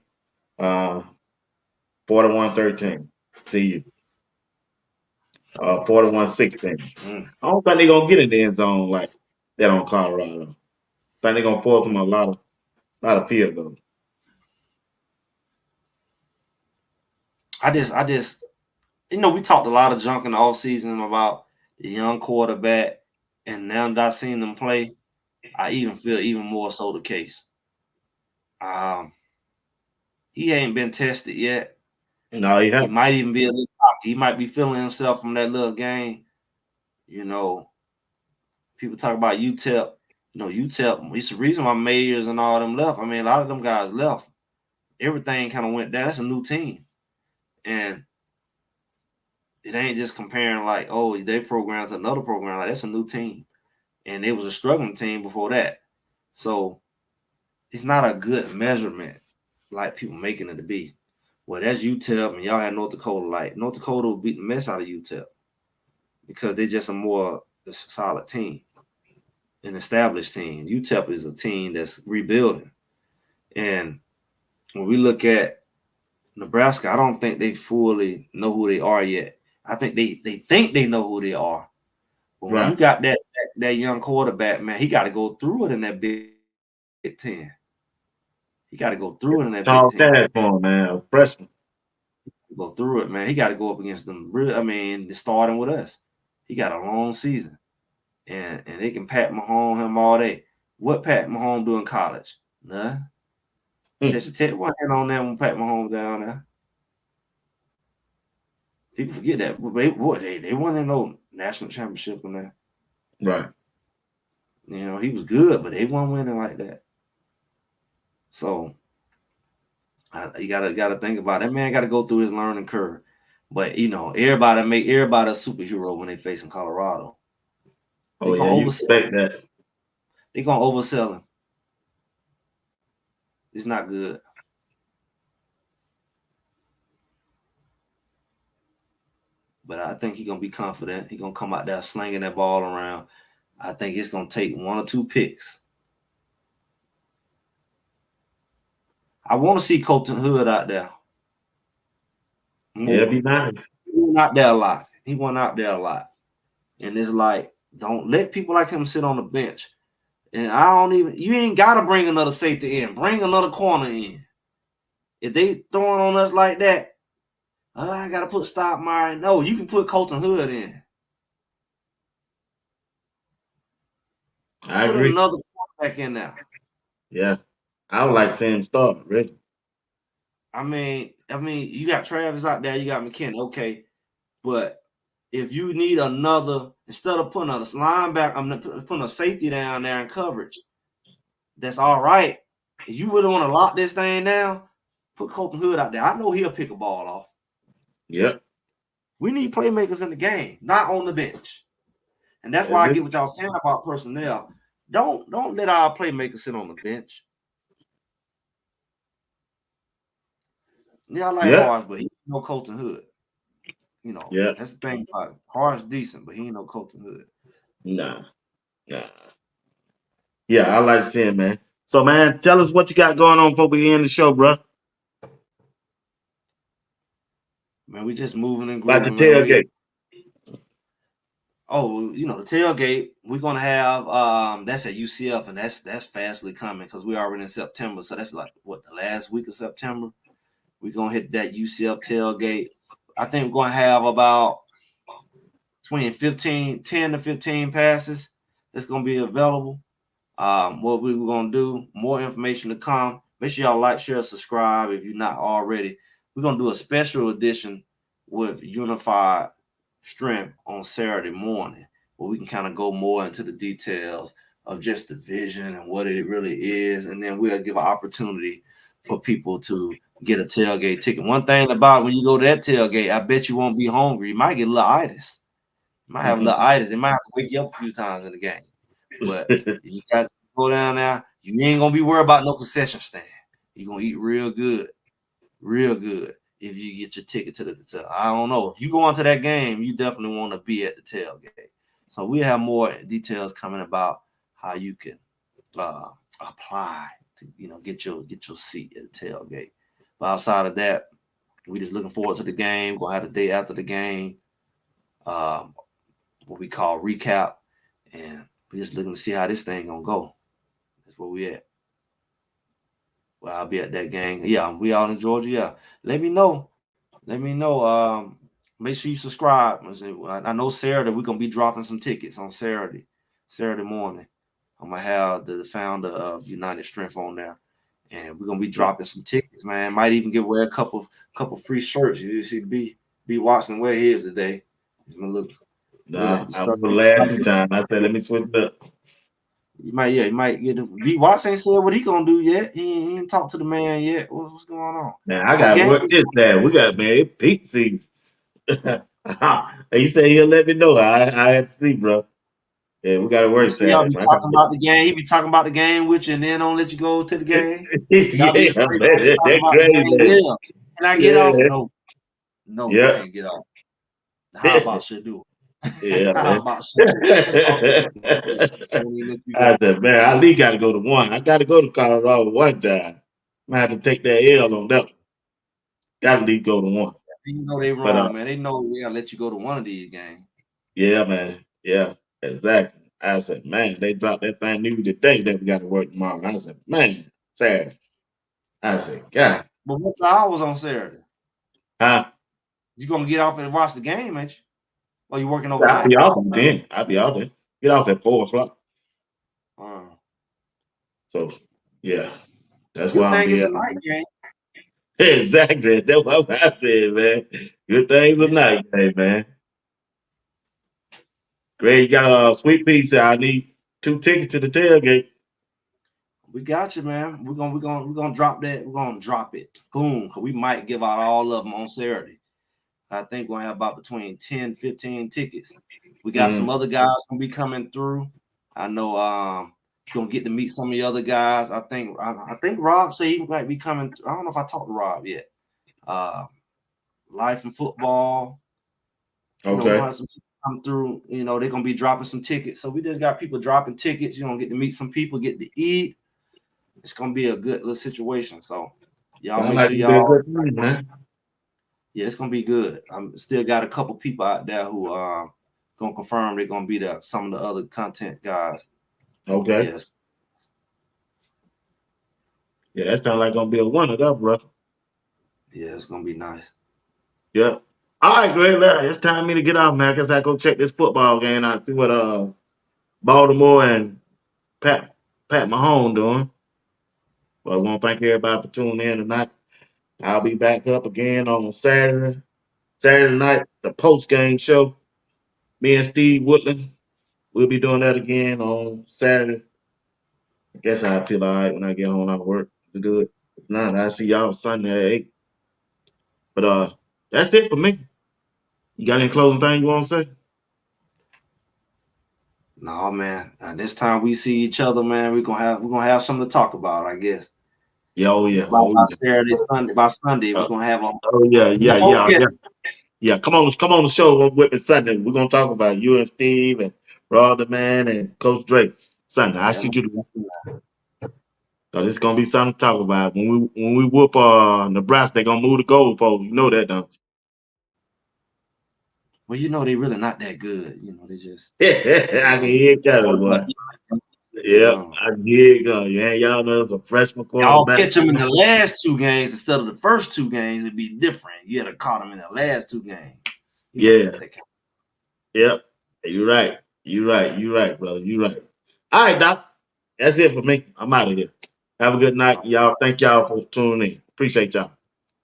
41-13. See you. 41-16. I don't think they're gonna get in the end zone like that on Colorado. I think they're gonna force them a lot of field goals. I just we talked a lot of junk in the offseason about the young quarterback, and now that I've seen them play, I even feel even more so the case. He ain't been tested yet. No, he He hasn't. might even be a little cocky. He might be feeling himself from that little game. People talk about UTEP. UTEP, it's the reason why Mayors and all them left. I mean, a lot of them guys left. Everything kind of went down. That's a new team. And it ain't just comparing like, oh, their program to another program. Like, that's a new team. And it was a struggling team before that. So it's not a good measurement like people making it to be. Well, that's UTEP, and y'all had North Dakota. Like North Dakota will beat the mess out of UTEP because they're just a more solid team, an established team. UTEP is a team that's rebuilding, and when we look at Nebraska, I don't think they fully know who they are yet. I think they think they know who they are. But when you got that young quarterback, man, he got to go through it in that Big 10. He got to go through it in that Tall Big 10. task for him, man. A freshman. Go through it, man. He got to go up against them. They're starting with us. He got a long season, and they can Pat Mahomes him all day. What Pat Mahomes do in college? Nothing. Texas Tech one hand on that when Pat Mahomes down there. People forget that. They won in no national championship in there. Right. You know, he was good, but they weren't winning like that. So you gotta think about it. That man got to go through his learning curve. But you know, everybody make everybody a superhero when they facing Colorado. Oh yeah, you expect that. They're gonna oversell him. It's not good. But I think he's gonna be confident. He's gonna come out there slinging that ball around. I think it's gonna take 1 or 2 picks. I want to see Colton Hood out there. Yeah, be nice. He went out there a lot. And it's like, don't let people like him sit on the bench. And you ain't gotta bring another safety in. Bring another corner in. If they throwing on us like that, I gotta put Stoudemire in. No, you can put Colton Hood in. I agree. Put another quarterback in there. Yeah. I would like to see him start, really. I mean, you got Travis out there, you got McKinney, okay. But if you need another, instead of putting a linebacker, putting a safety down there in coverage, that's all right. If you really want to lock this thing down, put Colton Hood out there. I know he'll pick a ball off. Yep. We need playmakers in the game, not on the bench. And that's why I get what y'all saying about personnel. Don't let our playmakers sit on the bench. Yeah, I like Harris, but he ain't no Colton Hood. You know, that's the thing about it. Harris decent, but he ain't no Colton Hood. Nah. Yeah, I like to see him, man. So, man, tell us what you got going on before we end the show, bro. Man, we just moving and grooving. About the tailgate. The tailgate, we're gonna have that's at UCF, and that's fastly coming because we're already in September. So that's like the last week of September. We're gonna hit that UCF tailgate. I think we're gonna have about between 10 to 15 passes that's gonna be available. What we were gonna do, more information to come. Make sure y'all like, share, subscribe if you're not already. We're gonna do a special edition with Unified Strength on Saturday morning, where we can kind of go more into the details of just the vision and what it really is, and then we'll give an opportunity for people to get a tailgate ticket. One thing about when you go to that tailgate, I bet you won't be hungry. You might get a little itis. You might have a little itis. They might have to wake you up a few times in the game. But you got to go down there. You ain't gonna be worried about no concession stand. You're gonna eat real good if you get your ticket to the I don't know. If you go into that game, you definitely want to be at the tailgate. So we have more details coming about how you can apply to get your seat at the tailgate. But outside of that, we just looking forward to the game. We'll have the day after the game, what we call recap, and we just looking to see how this thing gonna go. That's where we at. Well, I'll be at that game. Yeah, we out in Georgia. Yeah, let me know. Make sure you subscribe. I know Saturday we're gonna be dropping some tickets on Saturday morning. I'm gonna have the founder of United Strength on there, and we're gonna be dropping some tickets, man. Might even give away a couple free shirts. You see, be watching where he is today. He's gonna look. I was the last 2 times. I said, let me switch it up. You might get him. B. Watts ain't said what he gonna do yet. He ain't talked to the man yet. What's going on? Man, I got work this time. We got, man, it's peak season. He said he'll let me know. I have to see, bro. Yeah, we got to work Saturday. Y'all be talking about the game. He be talking about the game with you, and then don't let you go to the game. Yeah, man, that's crazy. Yeah. Can I get off? Yeah. No, you Yeah. can't get off. How about Shadu? Yeah, How man. about Shadu? That's all. Don't even let you I go. said, man, I at least got to go to one. I got to go to Colorado one time. I have to take that L on that. Got to at least go to one. You know they But wrong, man. They know we gotta let you go to one of these games. yeah, man. Yeah, exactly. I said, man, they dropped that thing new today that we got to work tomorrow. And I said, man, Saturday. I said, God. But what's the hours on Saturday? Huh? You gonna get off and watch the game, ain't you? Or you working I'll overnight? be out then. I'll be out there. Get off at 4 o'clock. So, yeah, that's why Good I'm thing it's here. a night game. Exactly. That's what I said, man. Good things It's tonight, hey, man. Greg, you got a sweet piece. I need 2 tickets to the tailgate. We got you, man. We're gonna drop that. We're gonna drop it. Boom. Cause we might give out all of them on Saturday. I think we're gonna have about between 10, 15 tickets. We got some other guys gonna be coming through. I know gonna get to meet some of the other guys. I think Rob said he might be coming. I don't know if I talked to Rob yet. Life and football. You know, we're gonna Okay. have some people come through. You know, they're gonna be dropping some tickets. So we just got people dropping tickets. You know, get to meet some people, get to eat. It's gonna be a good little situation. So y'all Sound make like sure it'd be a y'all. good thing, man. Yeah, it's gonna be good. I'm still got a couple people out there who gonna confirm they're gonna be there. Some of the other content guys. Okay. Yes. Yeah, that sounds like gonna be a winner, though, bro. Yeah, it's gonna be nice. Yep. All right, Greg, it's time for me to get off, man. I guess I go check this football game. I see what Baltimore and Pat Mahomes doing. But I want to thank everybody for tuning in tonight. I'll be back up again on Saturday night, the post game show. Me and Steve Woodland. We'll be doing that again on Saturday. I guess I feel all right when I get home out of work to do it. If not, I'll see y'all Sunday at 8. But that's it for me. You got any closing thing you want to say? No, man. This time we see each other, man, we're gonna have something to talk about, I guess. Yeah, oh yeah, By oh yeah. Saturday, Sunday, by Sunday, we're Uh, gonna have a oh yeah, yeah, yeah, yeah. focus. Yeah, come on the show with me Sunday. We're gonna talk about you and Steve and Rod the Man and Coach Drake Sunday. I Yeah, shoot you because it's gonna be something to talk about. When we whoop Nebraska, they're gonna move the goalpost. You know that, don't well, you know they really not that good. You know, they just you? you I can know hear it coming, boy. Yep, yeah. I can hear it going. Yeah, y'all know it's a freshman Y'all quarterback. catch them in the last 2 games instead of the first 2 games, it'd be different. You had to caught them in the last 2 games. You know, Yeah, yep. You're right. You're right. You're right, brother. You're right. All right, Doc. That's it for me. I'm out of here. Have a good night, y'all. Thank y'all for tuning in. Appreciate y'all.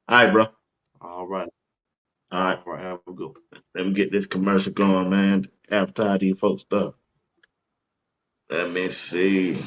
All right, bro. all right. All right. All right. Have a good one. Let me get this commercial going, man. Advertise these folks stuff. Let me see.